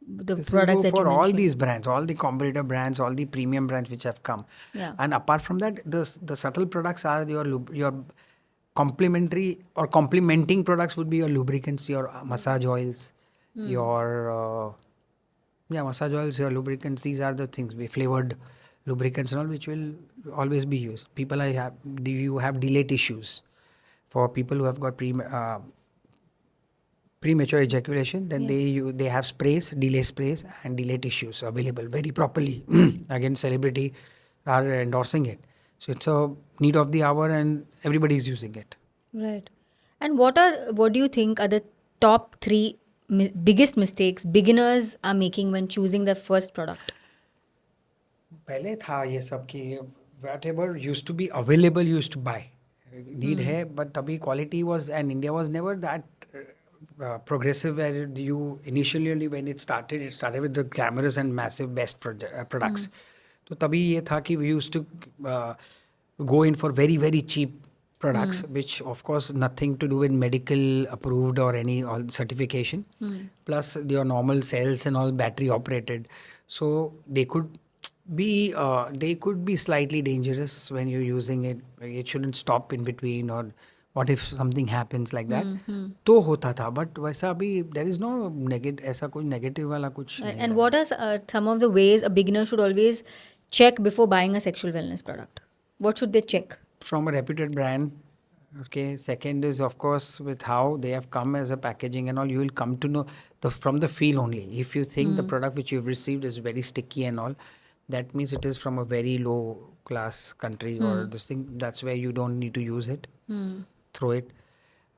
Speaker 2: The
Speaker 1: This will
Speaker 2: products
Speaker 1: go
Speaker 2: that you
Speaker 1: for all
Speaker 2: mentioned.
Speaker 1: these brands, all the competitor brands, all the premium brands which have come.
Speaker 2: Yeah.
Speaker 1: And apart from that, the subtle products are your complementary or complementing products would be your lubricants, your massage oils, your massage oils, your lubricants. These are the things, we flavored lubricants and all, which will always be used. People you have delay tissues. For people who have got premature ejaculation, then they have sprays, delay sprays and delay tissues available very properly. Again, celebrity are endorsing it. So it's a need of the hour and everybody is using it.
Speaker 2: Right. And what do you think are the top three biggest mistakes beginners are making when choosing their first product?
Speaker 1: पहले था ये सब कि whatever used to be available used to buy. Need है, but तभी quality was, and India was never that progressive where you initially when it started with the glamorous and massive best products. तो तभी ये था कि we used to go in for very very cheap products, which of course nothing to do with medical approved or any all certification, plus your normal cells and all battery operated, so they could be slightly dangerous when you're using it. It shouldn't stop in between, or what if something happens like that. तो होता था, but वैसा अभी there is no negative, ऐसा कोई negative वाला कुछ नहीं
Speaker 2: And
Speaker 1: है.
Speaker 2: what are some of the ways a beginner should always check before buying a sexual wellness product? What should they check?
Speaker 1: From a reputed brand. Okay. Second is of course with how they have come as a packaging and all. You will come to know from the feel only. If you think the product which you've received is very sticky and all, that means it is from a very low class country or this thing. That's where you don't need to use it. Throw it.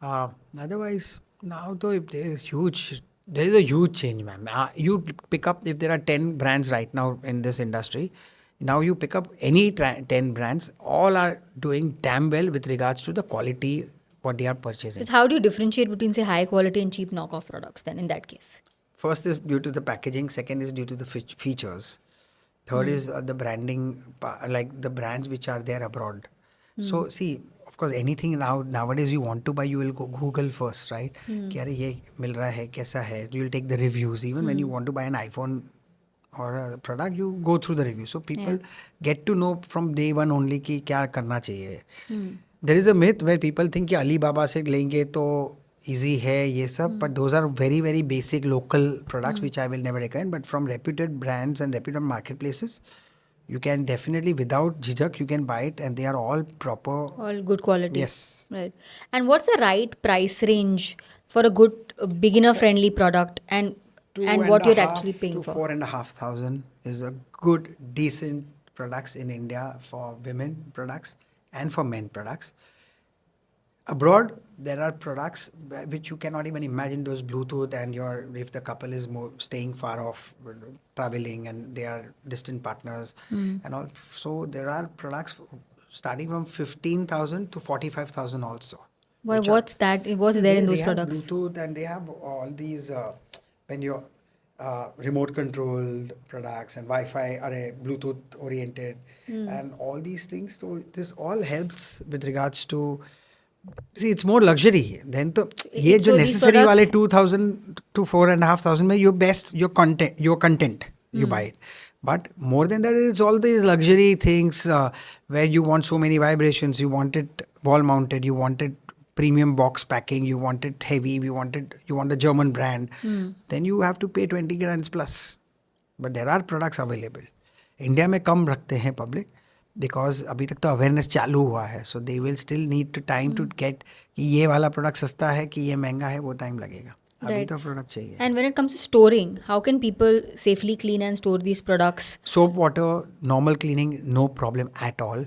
Speaker 1: Otherwise, now though if there is a huge change, ma'am. You pick up, if there are 10 brands right now in this industry, now you pick up any 10 brands, all are doing damn well with regards to the quality what they are purchasing.
Speaker 2: So how do you differentiate between say high quality and cheap knockoff products then in that case?
Speaker 1: First is due to the packaging. Second is due to the features. Third is the branding, like the brands which are there abroad. So see, of course, anything nowadays you want to buy, you will go Google first, right? कि अरे ये मिल रहा है, कैसा है? You will take the reviews. Even when you want to buy an iPhone or a product, you go through the reviews. So people get to know from day one only कि क्या करना चाहिए. There is a myth where people think कि Alibaba से लेंगे तो easy है ये सब, but those are very very basic local products which I will never recommend. But from reputed brands and reputed marketplaces, you can definitely without jijak you can buy it, and they are all proper.
Speaker 2: All good quality.
Speaker 1: Yes.
Speaker 2: Right. And what's the right price range for a good beginner friendly product and what you're actually paying
Speaker 1: to
Speaker 2: for?
Speaker 1: 4,500 is a good decent products in India for women products and for men products. Abroad, there are products which you cannot even imagine. Those Bluetooth and if the couple is more staying far off, traveling, and they are distant partners and all. So there are products starting from 15,000 to 45,000 also.
Speaker 2: Why? What's that? What's there in those
Speaker 1: They
Speaker 2: products?
Speaker 1: have Bluetooth and they have all these when you're remote controlled products and Wi-Fi or Bluetooth oriented and all these things. So this all helps with regards to. See, it's more luxury. Then तो ये जो necessary वाले 2,000 to 4,500 में your content you buy it. But more than that, it's all these luxury things where you want so many vibrations. You want it wall mounted. You want it premium box packing. You want it heavy. You want a German brand. Then you have to pay 20 grand plus. But there are products available. India में कम रखते हैं public. Because अभी तक तो awareness चालू हुआ है, so they will still need to time to get कि ये वाला प्रोडक्ट सस्ता है कि ये महंगा है, वो टाइम लगेगा. अभी तो प्रोडक्ट चाहिए.
Speaker 2: And when it comes to storing, how can people safely clean and store these products?
Speaker 1: Soap, water, normal cleaning, no problem at all.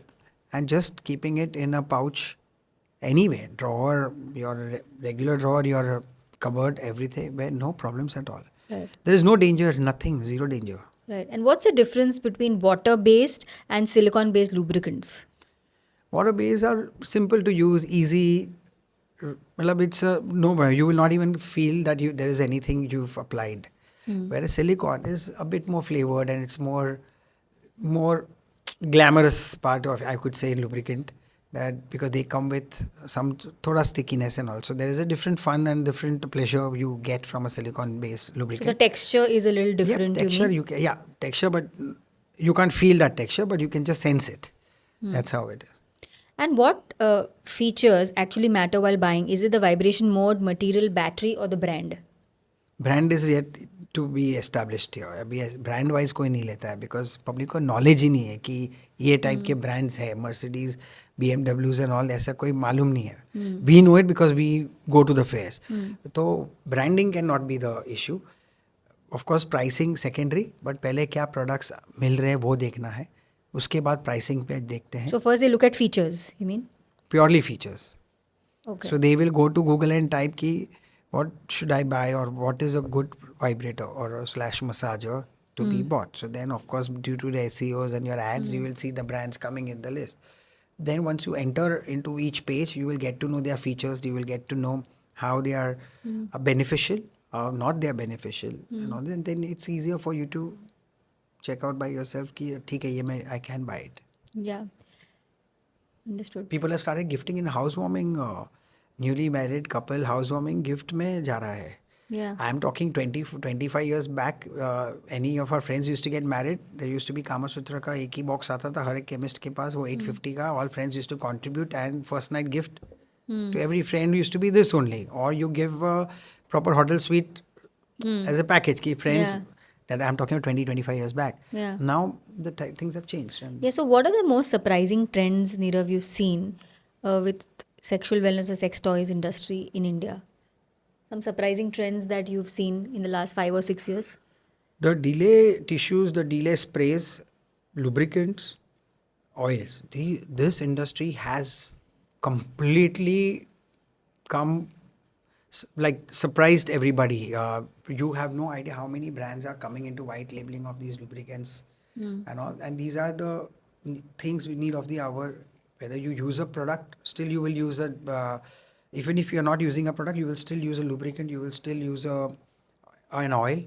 Speaker 1: And just keeping it in a pouch anywhere, drawer, your regular drawer, your cupboard, everything, where no problems at all.
Speaker 2: Right.
Speaker 1: There is no danger, nothing, zero danger.
Speaker 2: Right. And what's the difference between water-based and silicone-based lubricants?
Speaker 1: Water-based are simple to use, easy, Matlab it's a no, you will not even feel that there is anything you've applied. Whereas silicone is a bit more flavored and it's more glamorous part of, I could say, lubricant, that because they come with some thoda stickiness, and also there is a different fun and different pleasure you get from a silicone based
Speaker 2: So the
Speaker 1: lubricant.
Speaker 2: texture is a little
Speaker 1: Yeah,
Speaker 2: different, you
Speaker 1: texture
Speaker 2: mean?
Speaker 1: you can, yeah, texture, but you can't feel that texture, but you can just sense it. That's how it is.
Speaker 2: And what features actually matter while buying? Is it the vibration mode, material, battery, or the brand?
Speaker 1: Brand is yet to be established here. अभी brand wise कोई नहीं लेता है because public को knowledge ही नहीं है कि ये टाइप के ब्रांड्स है, मर्सिडीज, BMWs एंड ऑल, ऐसा कोई मालूम नहीं है. We know it because we go to the fairs. तो branding can not be the issue. Of course pricing secondary, but पहले क्या प्रोडक्ट्स मिल रहे हैं वो देखना है, उसके बाद प्राइसिंग पे देखते हैं.
Speaker 2: So first they look at features, you mean?
Speaker 1: Purely features.
Speaker 2: Okay.
Speaker 1: So they will go to Google and type ki what should I buy, or what is a good vibrator or a slash massager to be bought. So then of course due to the SEOs and your ads, you will see the brands coming in the list. Then once you enter into each page, you will get to know their features, you will get to know how they are beneficial or not they are beneficial, and all. Then it's easier for you to check out by yourself ki theek hai, ye I can buy it.
Speaker 2: Yeah. Understood.
Speaker 1: People have started gifting in housewarming. Newly married couple housewarming gift में जा रहा है.
Speaker 2: Yeah.
Speaker 1: I'm talking 25 years back. Any of our friends used to get married. There used to be Kama Sutra का एक ही box आता था हर एक chemist के पास, वो 850 का. All friends used to contribute, and first night gift to every friend used to be this only. Or you give a proper hotel suite as a package. Ki friends,
Speaker 2: Yeah.
Speaker 1: that I'm talking about 25 years back.
Speaker 2: Yeah.
Speaker 1: Now the things have changed. And
Speaker 2: Yeah, so what are the most surprising trends, Nirav, you've seen with sexual wellness or sex toys industry in India? Some surprising trends that you've seen in the last 5 or 6 years?
Speaker 1: the delay tissues, the delay sprays, lubricants, oils. This industry has completely come, like surprised everybody. You have no idea how many brands are coming into white labeling of these lubricants and all. And these are the things we need of the hour. Whether you use a product, still you will use a. Even if you're not using a product, you will still use a lubricant. You will still use an oil.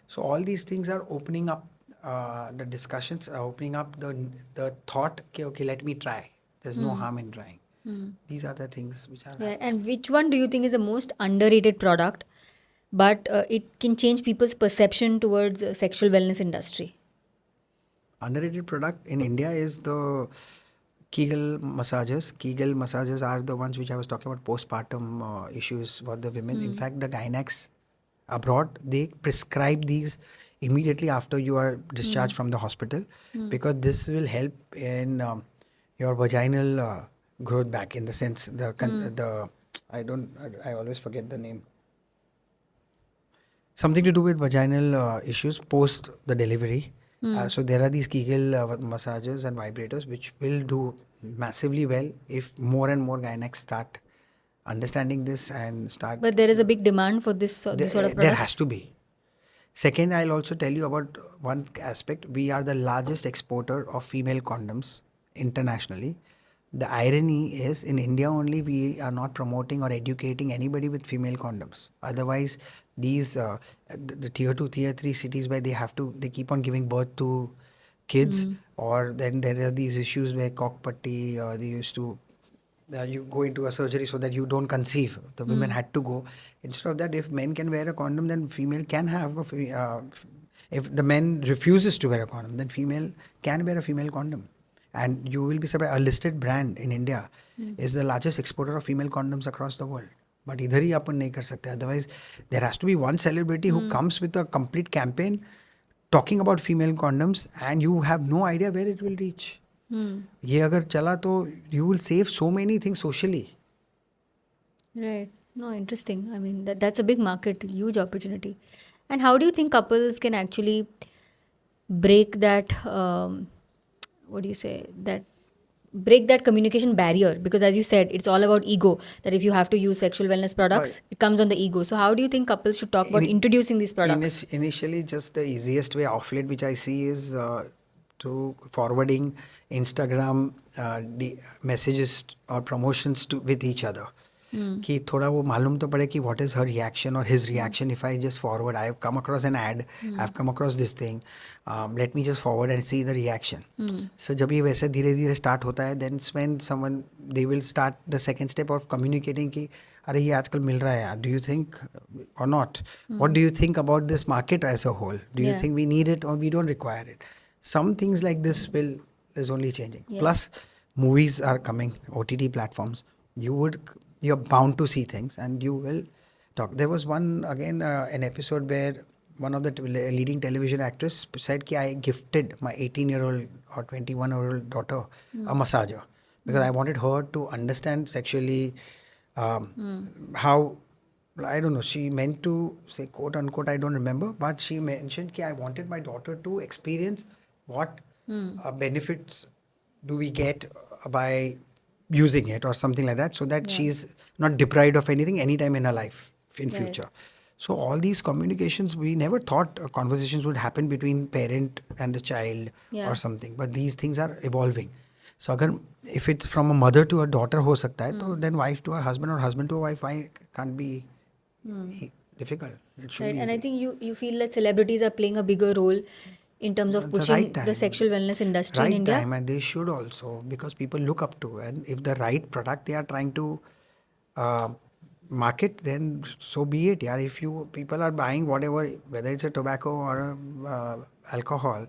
Speaker 1: So all these things are opening up the discussions, are opening up the thought. Okay, let me try. There's no harm in trying. These are the things which are.
Speaker 2: Yeah, and which one do you think is the most underrated product, but it can change people's perception towards sexual wellness industry?
Speaker 1: Underrated product in India is the Kegel massages. Kegel massages are the ones which I was talking about, postpartum issues for the women. In fact, the gynacs abroad, they prescribe these immediately after you are discharged from the hospital, because this will help in your vaginal growth back, in the sense the I always forget the name. Something to do with vaginal issues post the delivery. So there are these Kegel massages and vibrators which will do massively well if more and more gynacs start understanding this and start.
Speaker 2: But there is a big demand for this sort of products.
Speaker 1: There has to be. Second, I'll also tell you about one aspect. We are the largest exporter of female condoms internationally. The irony is, in India only, we are not promoting or educating anybody with female condoms. Otherwise, these the tier 2, tier 3 cities where they keep on giving birth to kids, or then there are these issues where cockputty, they used to you go into a surgery so that you don't conceive. The women had to go. Instead of that, if men can wear a condom, then female can have if the man refuses to wear a condom, then female can wear a female condom. And you will be surprised, a listed brand in India is the largest exporter of female condoms across the world. But इधर ही अपन नहीं कर सकते. Otherwise, there has to be one celebrity who comes with a complete campaign talking about female condoms, and you have no idea where it will reach. ये अगर चला तो you will save so many things socially.
Speaker 2: Right. No, interesting. I mean, that's a big market, huge opportunity. And how do you think couples can actually break that, what do you say, break that communication barrier? Because as you said, it's all about ego, that if you have to use sexual wellness products, it comes on the ego. So how do you think couples should talk about introducing these products?
Speaker 1: Initially, just the easiest way off late, which I see, is through forwarding Instagram messages or promotions with each other. कि थोड़ा वो मालूम तो पड़े कि what is her reaction or his reaction if I just forward. I have come across an ad, I have come across this thing, let me just forward and see the reaction. So जब ये वैसे धीरे धीरे start होता है, then when someone they will start the second step of communicating कि अरे ये आजकल मिल रहा है यार, do you think or not? What do you think about this market as a whole? Do you think we need it or we don't require it? Some things like this is only changing. Plus movies are coming, OTT platforms. You're bound to see things and you will talk. There was one again an episode where one of the leading television actress said कि I gifted my 18-year-old or 21-year-old daughter a massager because I wanted her to understand sexually how, I don't know, she meant to say quote unquote, I don't remember, but she mentioned that I wanted my daughter to experience what benefits do we get by using it or something like that, so that she's not deprived of anything anytime in her life in future. So all these communications, we never thought conversations would happen between parent and a child or something, but these things are evolving. So अगर if it's from a mother to a daughter हो सकता है, तो then wife to a husband or husband to a wife, why can't be difficult? It should be
Speaker 2: And
Speaker 1: easy.
Speaker 2: I think you feel that celebrities are playing a bigger role in terms of
Speaker 1: The
Speaker 2: pushing
Speaker 1: right
Speaker 2: the
Speaker 1: time.
Speaker 2: sexual wellness industry in
Speaker 1: Right
Speaker 2: India.
Speaker 1: time, and they should also, because people look up to, and if the right product they are trying to uh, market, then so be it. Yeah, if you people are buying whatever, whether it's a tobacco or a, alcohol,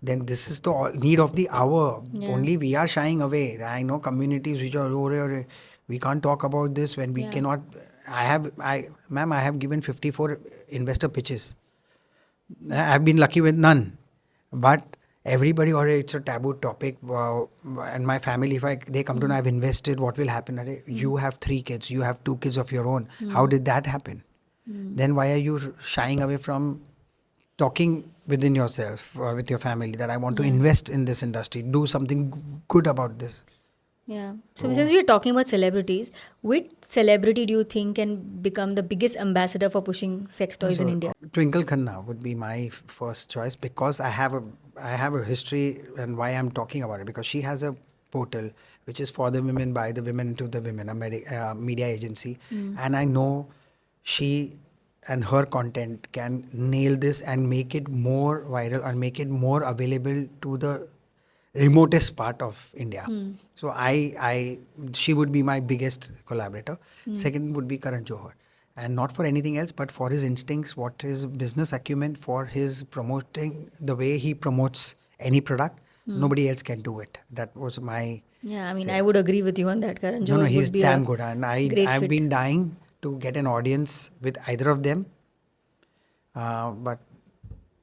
Speaker 1: then this is the need of the hour. Only we are shying away. I know communities which are we can't talk about this when we cannot. Ma'am, I have given 54 investor pitches. I have been lucky with none. But everybody, or it's a taboo topic. And my family, if they come to know I've invested, what will happen? You have 3 kids, you have 2 kids of your own. How did that happen? Then why are you shying away from talking within yourself, with your family, that I want to invest in this industry, do something good about this?
Speaker 2: Yeah. So since we are talking about celebrities, which celebrity do you think can become the biggest ambassador for pushing sex toys in India?
Speaker 1: Twinkle Khanna would be my first choice, because I have a history, and why I'm talking about it, because she has a portal which is for the women, by the women, to the women, a media agency, and I know she and her content can nail this and make it more viral and make it more available to the remotest part of India. So she would be my biggest collaborator. Second would be Karan Johar, and not for anything else, but for his instincts, what his business acumen, for his promoting, the way he promotes any product. Nobody else can do it. That was my.
Speaker 2: Yeah, I mean, I would agree with you on that. Karan
Speaker 1: No,
Speaker 2: Johar
Speaker 1: he's
Speaker 2: would be
Speaker 1: damn
Speaker 2: a
Speaker 1: good, and
Speaker 2: great
Speaker 1: I've
Speaker 2: fit.
Speaker 1: been dying to get an audience with either of them, but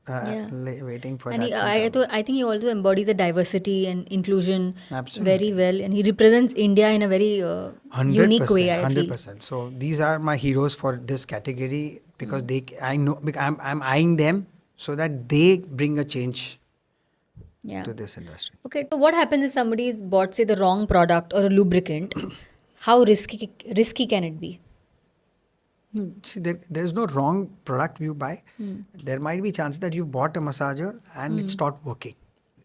Speaker 1: waiting for
Speaker 2: And
Speaker 1: that thing.
Speaker 2: I think he also embodies the diversity and inclusion
Speaker 1: Absolutely.
Speaker 2: very well, and he represents India in a very unique way. I feel.
Speaker 1: 100%. So these are my heroes for this category, because I know, because I'm eyeing them so that they bring a change
Speaker 2: Yeah.
Speaker 1: to this industry.
Speaker 2: Okay. So what happens if somebody has bought, say, the wrong product or a lubricant? How risky can it be?
Speaker 1: See, there is no wrong product you buy. There might be chance that you bought a massager and it stopped working,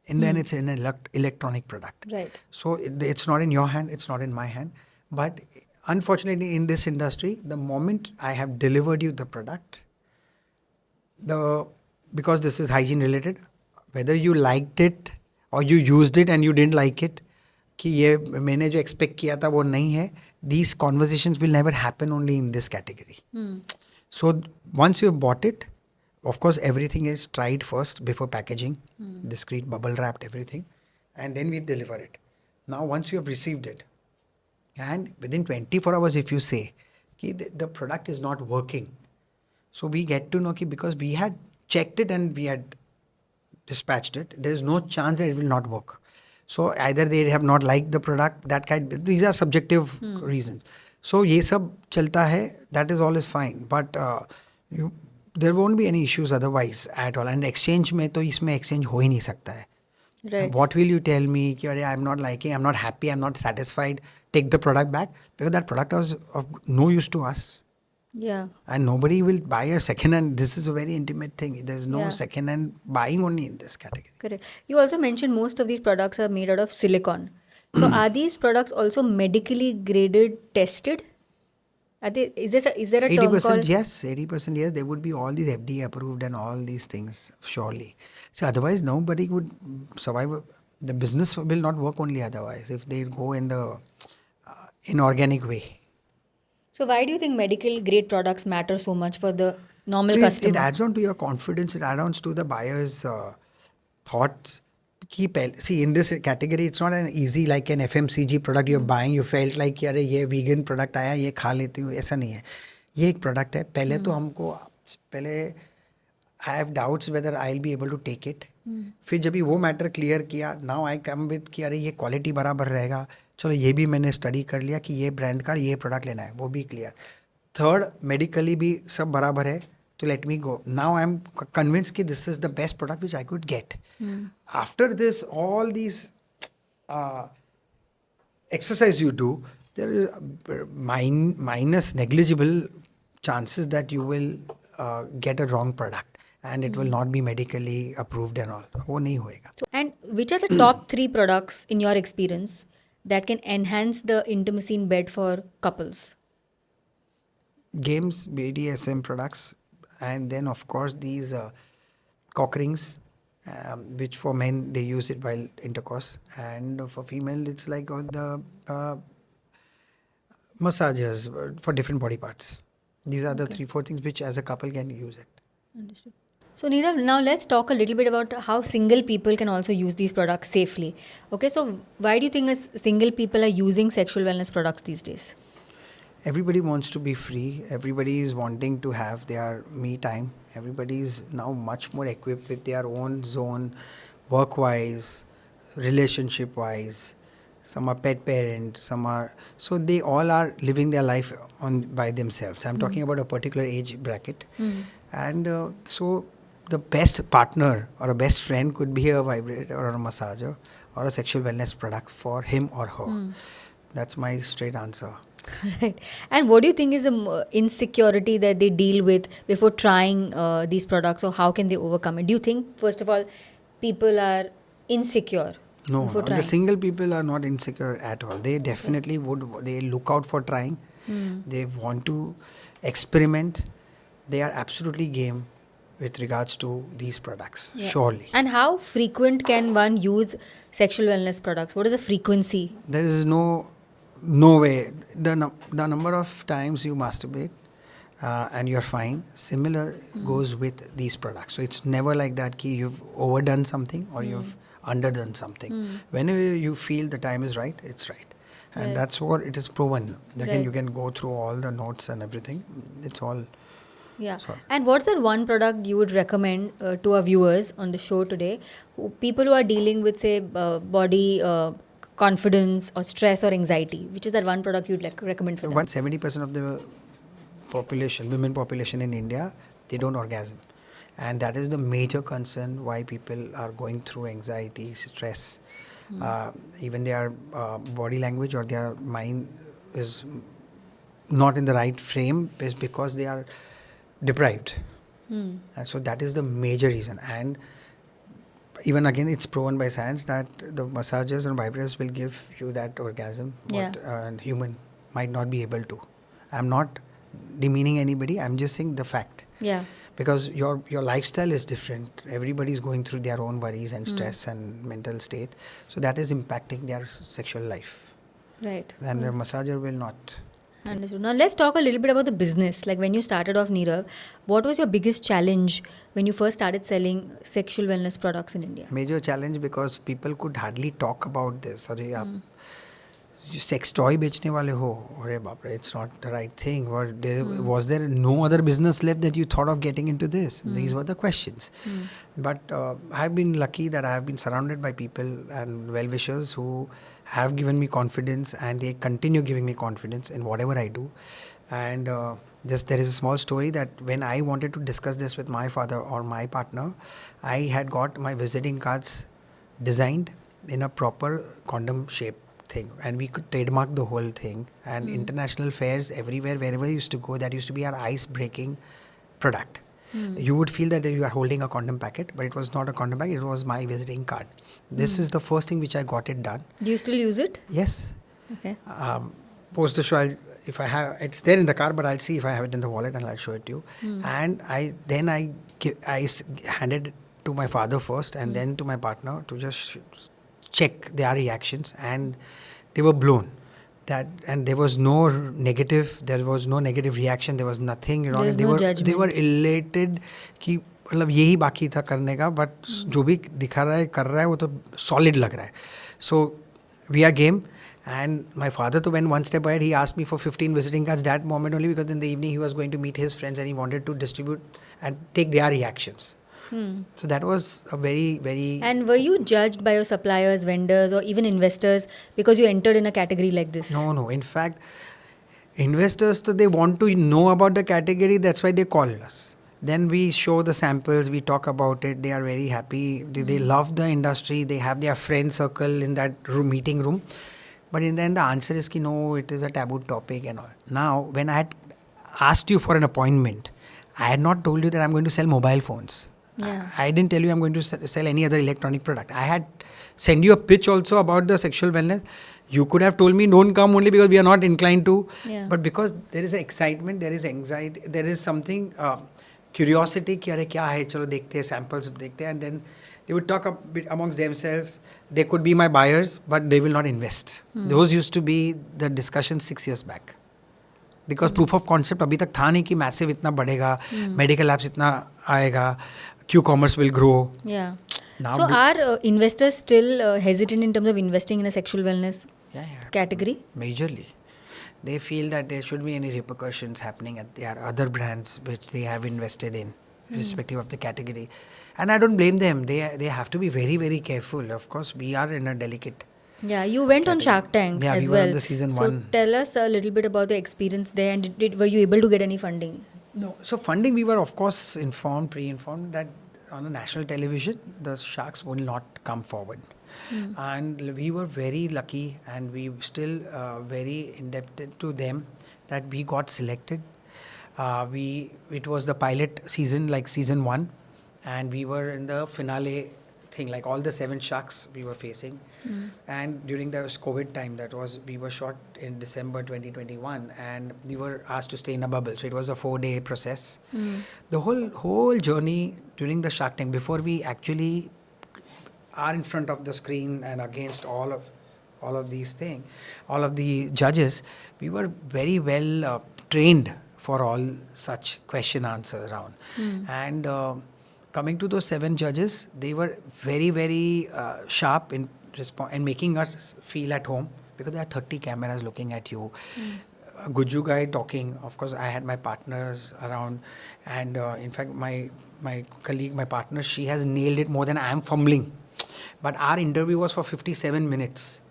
Speaker 1: and then it's an electronic product.
Speaker 2: Right.
Speaker 1: So it's not in your hand, it's not in my hand. But unfortunately, in this industry, the moment I have delivered you the product, because this is hygiene related, whether you liked it or you used it and you didn't like it, कि ये मैंने जो expect किया था वो नहीं है, these conversations will never happen only in this category. So once you have bought it, of course everything is tried first before packaging, discreet, bubble wrapped, everything, and then we deliver it. Now once you have received it, and within 24 hours if you say कि the product is not working, so we get to know कि because we had checked it and we had dispatched it, there is no chance that it will not work. So either they have not liked the product, that kind. These are subjective reasons. So ये सब चलता है. That is all is fine. But there won't be any issues otherwise at all. And exchange में तो इसमें exchange हो ही नहीं सकता है.
Speaker 2: Right.
Speaker 1: What will you tell me? कि अरे I'm not liking, I'm not happy, I'm not satisfied. Take the product back, because that product was of no use to us.
Speaker 2: Yeah.
Speaker 1: And nobody will buy a second hand. This is a very intimate thing. There's no
Speaker 2: Yeah.
Speaker 1: second hand buying only in this category.
Speaker 2: Correct. You also mentioned most of these products are made out of silicon. So are these products also medically graded, tested? Is there a term
Speaker 1: 80%
Speaker 2: called?
Speaker 1: yes, 80% yes, there would be all these FDA approved and all these things, surely. So otherwise, nobody would survive. The business will not work only otherwise if they go in the inorganic way.
Speaker 2: So why do you think medical grade products matter so much for the normal
Speaker 1: It
Speaker 2: customer?
Speaker 1: adds on to your confidence, it adds on to the buyer's thoughts. See, in this category, it's not an easy like an FMCG product you're buying. You felt like यार ये vegan product आया, ये खा लेती हूँ, ऐसा नहीं है. ये एक product है. पहले तो हमको पहले I have doubts whether I'll be able to take it. फिर जब भी वो मैटर क्लियर किया, नाउ आई कम विद कि अरे ये क्वालिटी बराबर रहेगा, चलो ये भी मैंने स्टडी कर लिया कि ये ब्रांड का ये प्रोडक्ट लेना है, वो भी क्लियर. थर्ड, मेडिकली भी सब बराबर है, तो let me go. Now I am convince कि this is the best product which I could get. After this all these exercise you do, there is minus negligible chances that you will get a wrong product and it will not be medically approved and all. वो नहीं होएगा.
Speaker 2: And which are the top 3 products in your experience that can enhance the intimacy in bed for couples?
Speaker 1: Games, BDSM products, and then of course these cock rings, which for men they use it while intercourse, and for female it's like all the massages for different body parts. These are the 3-4 things which as a couple can use it.
Speaker 2: Understood. So Nirav, now let's talk a little bit about how single people can also use these products safely. Okay, so why do you think single people are using sexual wellness products these days?
Speaker 1: Everybody wants to be free. Everybody is wanting to have their me time. Everybody is now much more equipped with their own zone, work-wise, relationship-wise. Some are pet parent, some are... So they all are living their life by themselves. I'm talking about a particular age bracket. And so the best partner or a best friend could be a vibrator or a massager or a sexual wellness product for him or her. That's my straight answer.
Speaker 2: Right. And what do you think is the insecurity that they deal with before trying these products, or how can they overcome it? Do you think, first of all, people are insecure before trying?
Speaker 1: The single people are not insecure at all. They definitely would. They look out for trying. They want to experiment. They are absolutely game with regards to these products, surely.
Speaker 2: And how frequent can one use sexual wellness products? What is the frequency?
Speaker 1: There is no way. The number of times you masturbate and you're fine, similar goes with these products. So it's never like that ki you've overdone something or you've underdone something. Whenever you feel the time is right, it's right. And that's what it is proven. Again, you can go through all the notes and everything. It's all...
Speaker 2: Yeah.
Speaker 1: Sorry.
Speaker 2: And what's that one product you would recommend to our viewers on the show today? People who are dealing with, say, body confidence or stress or anxiety. Which is that one product you'd recommend for them?
Speaker 1: 70% of the population, women population in India, they don't orgasm. And that is the major concern why people are going through anxiety, stress. Even their body language or their mind is not in the right frame is because they are deprived. And so that is the major reason. And even again, it's proven by science that the massagers and vibrators will give you that orgasm what a human might not be able to. I'm not demeaning anybody. I'm just saying the fact.
Speaker 2: Yeah.
Speaker 1: Because your lifestyle is different. Everybody is going through their own worries and stress and mental state. So that is impacting their sexual life.
Speaker 2: Right.
Speaker 1: And a massager will not.
Speaker 2: Understood. Now let's talk a little bit about the business. Like when you started off, Nirav, what was your biggest challenge when you first started selling sexual wellness products in India?
Speaker 1: Major challenge because people could hardly talk about this. अरे आप sex toy बेचने वाले हो, अरे बाप रे, it's not the right thing. Or was there no other business left that you thought of getting into this? These were the questions. But I've been lucky that I have been surrounded by people and well-wishers who have given me confidence and they continue giving me confidence in whatever I do. And there is a small story that when I wanted to discuss this with my father or my partner, I had got my visiting cards designed in a proper condom shape thing, and we could trademark the whole thing. And international fairs everywhere, wherever I used to go, that used to be our ice-breaking product. You would feel that you are holding a condom packet, but it was not a condom packet, it was my visiting card. This is the first thing which I got it done.
Speaker 2: Do you still use it?
Speaker 1: Yes.
Speaker 2: Okay.
Speaker 1: Post the show, if I have, it's there in the car, but I'll see if I have it in the wallet and I'll show it to you. And I handed it to my father first and then to my partner to just check their reactions, and they were blown. That, and there was no negative reaction, there was nothing wrong.
Speaker 2: There's
Speaker 1: And
Speaker 2: no
Speaker 1: they were
Speaker 2: judgment.
Speaker 1: elated कि मतलब यही बाकी था करने का, but जो भी दिखा रहा है कर रहा है वो तो solid लग रहा है. So we are game. And my father to went one step ahead. He asked me for 15 visiting cards that moment only, because in the evening he was going to meet his friends and he wanted to distribute and take their reactions. So that was a very, very...
Speaker 2: And were you judged by your suppliers, vendors, or even investors because you entered in a category like this?
Speaker 1: No. In fact, investors, so they want to know about the category. That's why they call us. Then we show the samples, we talk about it. They are very happy. They love the industry. They have their friend circle in that meeting room. But in the end, the answer is ki no, it is a taboo topic and all. Now, when I had asked you for an appointment, I had not told you that I'm going to sell mobile phones.
Speaker 2: Yeah.
Speaker 1: I didn't tell you I'm going to sell any other electronic product. I had sent you a pitch also about the sexual wellness. You could have told me don't come only because we are not inclined to.
Speaker 2: Yeah.
Speaker 1: But because there is excitement, there is anxiety, there is something, curiosity कि अरे क्या है, चलो देखते हैं, samples देखते हैं, and then they would talk a bit amongst themselves. They could be my buyers, but they will not invest. Those used to be the discussion 6 years back. Because proof of concept अभी तक था नहीं कि massive इतना बढ़ेगा, medical apps इतना आएगा, Q-commerce will grow.
Speaker 2: Yeah.
Speaker 1: Now
Speaker 2: So are investors still hesitant in terms of investing in a sexual wellness
Speaker 1: Yeah.
Speaker 2: category?
Speaker 1: Majorly. They feel that there should be any repercussions happening at their other brands which they have invested in, irrespective of the category. And I don't blame them. They have to be very, very careful. Of course, we are in a delicate...
Speaker 2: Yeah, you went on Shark Tank
Speaker 1: Yeah,
Speaker 2: as
Speaker 1: we
Speaker 2: well.
Speaker 1: were on the season
Speaker 2: so
Speaker 1: 1.
Speaker 2: tell us a little bit about the experience there, and were you able to get any funding?
Speaker 1: No. So funding, we were of course pre-informed that on the national television, the sharks will not come forward. And we were very lucky, and we still very indebted to them that we got selected. It was the pilot season, like season 1, and we were in the finale thing, like all the 7 sharks we were facing. And during the COVID time, we were shot in December 2021, and we were asked to stay in a bubble. So it was a 4-day process. The whole journey during the Shark Tank, before we actually are in front of the screen and against all of these things, all of the judges, we were very well trained for all such question answer round. And coming to those 7 judges, they were very, very sharp in making us feel at home, because there are 30 cameras looking at you. A Guju guy talking. Of course, I had my partners around, and in fact, my colleague, my partner, she has nailed it more than I am fumbling. But our interview was for 57 minutes.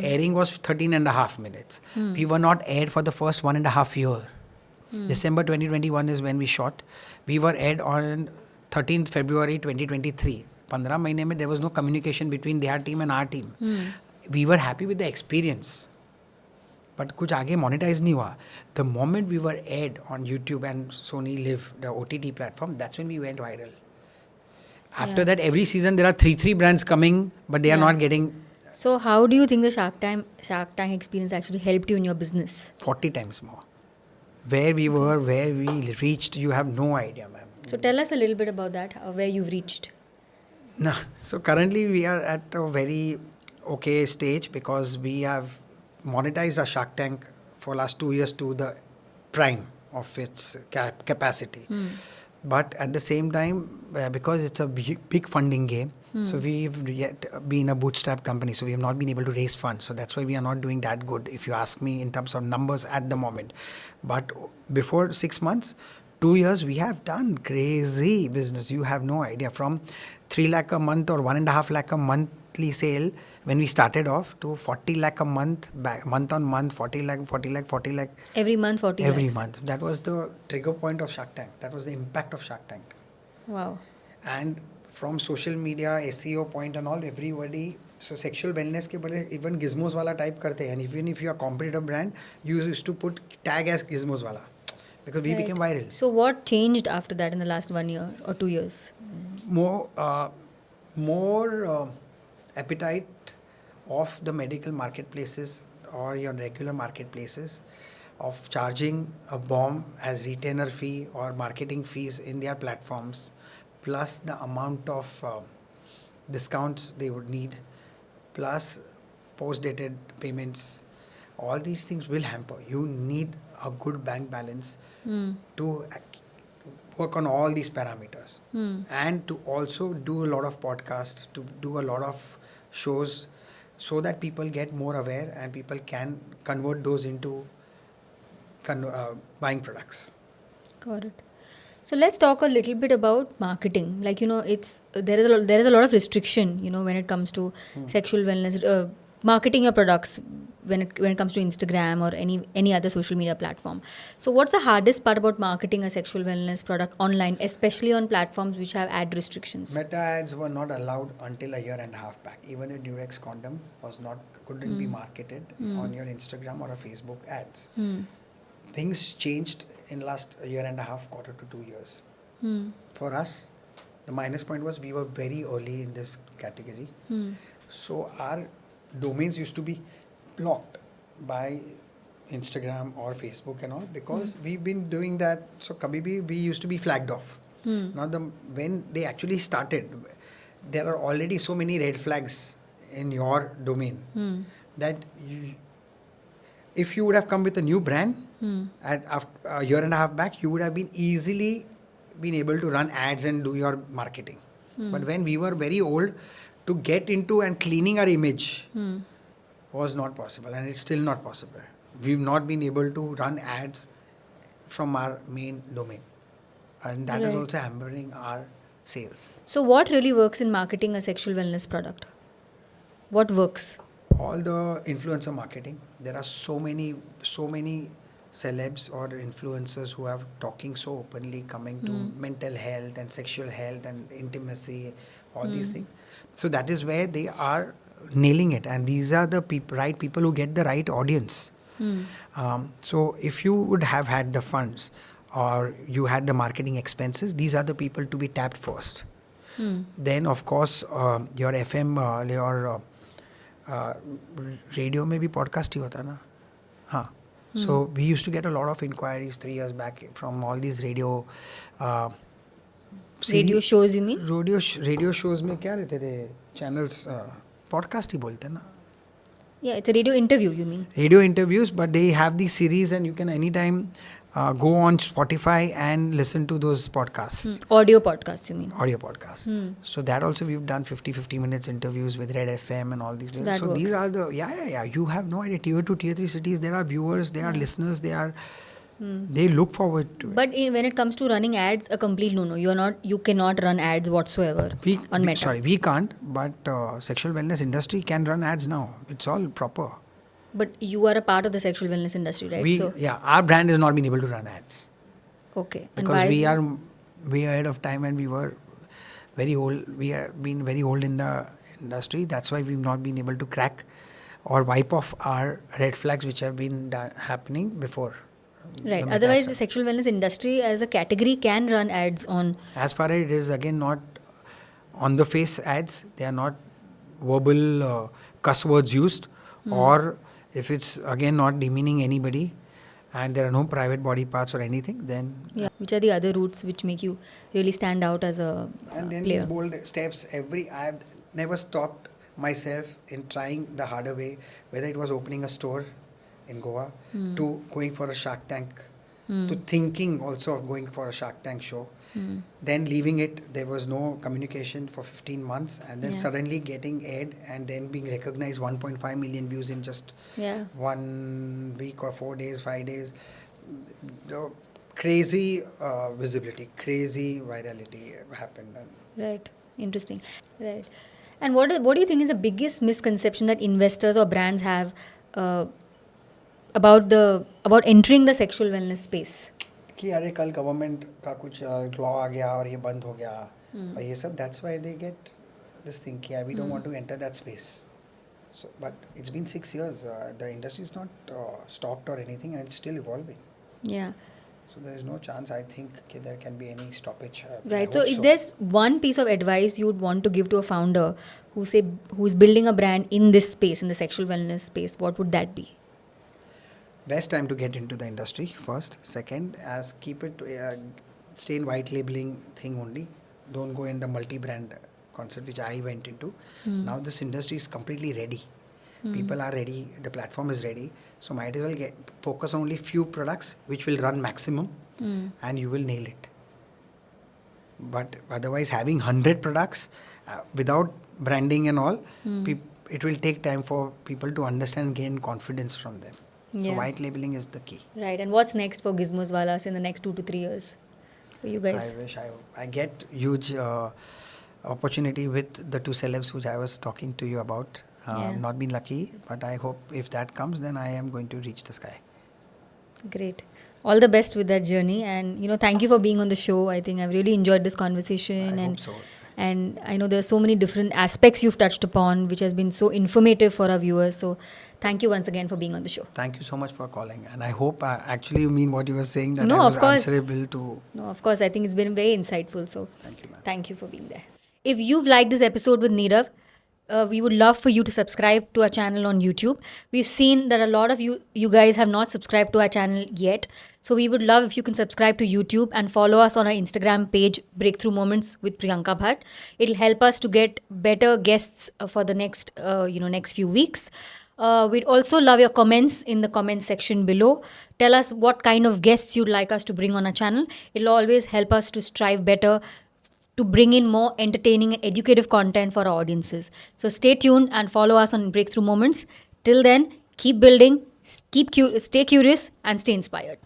Speaker 1: Airing was 13 and a half minutes. We were not aired for the first 1.5 year. December 2021 is when we shot. We were aired on 13th February 2023. 15 महीने में there was no communication between their team and our team. We were happy with the experience. But कुछ आगे monetize नहीं हुआ. The moment we were aired on YouTube and Sony Live, the OTT platform, that's when we went viral. After that, every season there are 3 brands coming, but they are not getting...
Speaker 2: So how do you think the Shark Tank experience actually helped you in your business?
Speaker 1: 40 times more. Where we were, where we reached, you have no idea, ma'am.
Speaker 2: So tell us a little bit about that, where you've reached.
Speaker 1: No. So currently we are at a very okay stage, because we have monetized our Shark Tank for last 2 years to the prime of its capacity. But at the same time, because it's a big funding game, so we've yet been a bootstrap company, so we have not been able to raise funds. So that's why we are not doing that good, if you ask me, in terms of numbers at the moment. But before 6 months, 2 years, we have done crazy business. You have no idea. From 3 lakh a month or 1.5 lakh a monthly sale when we started off, to 40 lakh a month, month on month, 40 lakh.
Speaker 2: Every month, 40
Speaker 1: Every
Speaker 2: lakhs.
Speaker 1: month. That was the trigger point of Shark Tank. That was the impact of Shark Tank.
Speaker 2: Wow.
Speaker 1: And from social media, SEO point and all, everybody, so sexual wellness ke bale even Gizmoswala type karte hain. And even if you are competitive brand, you used to put tag as Gizmoswala, because we became viral.
Speaker 2: So what changed after that in the last 1 year or 2 years?
Speaker 1: More appetite of the medical marketplaces or your regular marketplaces of charging a bomb as retainer fee or marketing fees in their platforms, plus the amount of discounts they would need, plus post-dated payments, all these things will hamper. You need a good bank balance to work on all these parameters and to also do a lot of podcasts, to do a lot of shows so that people get more aware and people can convert those into buying products.
Speaker 2: Got it. So let's talk a little bit about marketing. Like, it's there is a lot of restriction, when it comes to sexual wellness, marketing your products when it comes to Instagram or any other social media platform. So what's the hardest part about marketing a sexual wellness product online, especially on platforms which have ad restrictions?
Speaker 1: Meta ads were not allowed until a year and a half back. Even a Durex condom couldn't be marketed on your Instagram or a Facebook ads. Things changed in last year and a half, quarter to 2 years. For us, the minus point was we were very early in this category. So our domains used to be blocked by Instagram or Facebook and all because we've been doing that. So kabhi bhi we used to be flagged off. Now when they actually started, there are already so many red flags in your domain that if you would have come with a new brand after a year and a half back, you would have been easily been able to run ads and do your marketing. But when we were very old, to get into and cleaning our image was not possible, and it's still not possible. We've not been able to run ads from our main domain, and that is also hampering our sales.
Speaker 2: So what really works in marketing a sexual wellness product? What works?
Speaker 1: All the influencer marketing. There are so many celebs or influencers who are talking so openly, coming to mental health and sexual health and intimacy, all these things. So that is where they are nailing it, and these are the right people who get the right audience. So if you would have had the funds or you had the marketing expenses, these are the people to be tapped first. Then of course your FM, your radio में भी podcast ही होता ना. हाँ. So we used to get a lot of inquiries 3 years back from all these radio
Speaker 2: Radio shows, you mean?
Speaker 1: radio shows में क्या रहते थे channels, podcast ही बोलते हैं ना.
Speaker 2: Yeah, it's a radio interview, you mean?
Speaker 1: Radio interviews, but they have these series and you can anytime go on Spotify and listen to those podcasts.
Speaker 2: Audio podcasts, you mean?
Speaker 1: Audio podcasts. So that also we've done 50 minutes interviews with Red FM and all these.
Speaker 2: That
Speaker 1: so
Speaker 2: works.
Speaker 1: these are the you have no idea. Tier 2, tier 3 cities, there are viewers, there are listeners, they look forward to it.
Speaker 2: But when it comes to running ads, a complete no. You cannot run ads whatsoever on Meta.
Speaker 1: We can't, but sexual wellness industry can run ads now. It's all proper.
Speaker 2: But you are a part of the sexual wellness industry, right?
Speaker 1: Our brand has not been able to run ads.
Speaker 2: Okay.
Speaker 1: Because we are way ahead of time and we were very old. We have been very old in the industry. That's why we've not been able to crack or wipe off our red flags which have been happening before.
Speaker 2: Right. Otherwise, the sexual wellness industry as a category can run ads on.
Speaker 1: As far as it is again not on the face ads, they are not verbal cuss words used, or if it's again not demeaning anybody and there are no private body parts or anything, then
Speaker 2: Which are the other routes which make you really stand out as a
Speaker 1: and then
Speaker 2: player?
Speaker 1: these bold steps. I've never stopped myself in trying the harder way, whether it was opening a store in Goa to going for a Shark Tank, to thinking also of going for a Shark Tank show, then leaving it. There was no communication for 15 months and then suddenly getting aired and then being recognized 1.5 million views in just 1 week or 4 days, 5 days. The crazy visibility, crazy virality happened.
Speaker 2: Right. Interesting. Right. And what do you think is the biggest misconception that investors or brands have about entering the sexual wellness space?
Speaker 1: कि अरे कल government का कुछ law आ गया और ये बंद हो गया और ये सब. That's why they get this thing कि we don't want to enter that space. So, but it's been 6 years. The industry is not stopped or anything, and it's still evolving.
Speaker 2: Yeah.
Speaker 1: So there is no chance, I think, that there can be any stoppage.
Speaker 2: Right. So if there's one piece of advice you would want to give to a founder who's building a brand in this space, in the sexual wellness space, what would that be?
Speaker 1: best time to get into the industry first. Second, as keep it stay in white labeling thing only. Don't go in the multi-brand concept which I went into. Now this industry is completely ready. People are ready, the platform is ready, so might as well focus on only few products which will run maximum, and you will nail it. But otherwise having 100 products without branding and all, it will take time for people to understand and gain confidence from them. So
Speaker 2: Yeah.
Speaker 1: white labeling is the key.
Speaker 2: Right. And what's next for Gizmoswalas in the next 2 to 3 years for you guys?
Speaker 1: I wish I get huge opportunity with the two celebs which I was talking to you about.
Speaker 2: Yeah.
Speaker 1: Not been lucky, but I hope if that comes, then I am going to reach the sky.
Speaker 2: Great. All the best with that journey, and thank you for being on the show. I think I've really enjoyed this conversation,
Speaker 1: I
Speaker 2: and
Speaker 1: hope so.
Speaker 2: and I know there's so many different aspects you've touched upon, which has been so informative for our viewers. So thank you once again for being on the show.
Speaker 1: Thank you so much for calling, and I hope actually you mean what you were saying, that
Speaker 2: No,
Speaker 1: I
Speaker 2: of
Speaker 1: was
Speaker 2: course.
Speaker 1: answerable to.
Speaker 2: No, of course, I think it's been very insightful. So
Speaker 1: Thank you, ma'am.
Speaker 2: thank you for being there. If you've liked this episode with Nirav, we would love for you to subscribe to our channel on YouTube. We've seen that a lot of you guys have not subscribed to our channel yet. So we would love if you can subscribe to YouTube and follow us on our Instagram page, Breakthrough Moments with Priyanka Bhatt. It'll help us to get better guests for the next few weeks. We'd also love your comments in the comment section below. Tell us what kind of guests you'd like us to bring on our channel. It'll always help us to strive better to bring in more entertaining and educative content for our audiences. So stay tuned and follow us on Breakthrough Moments. Till then, keep building, stay curious, and stay inspired.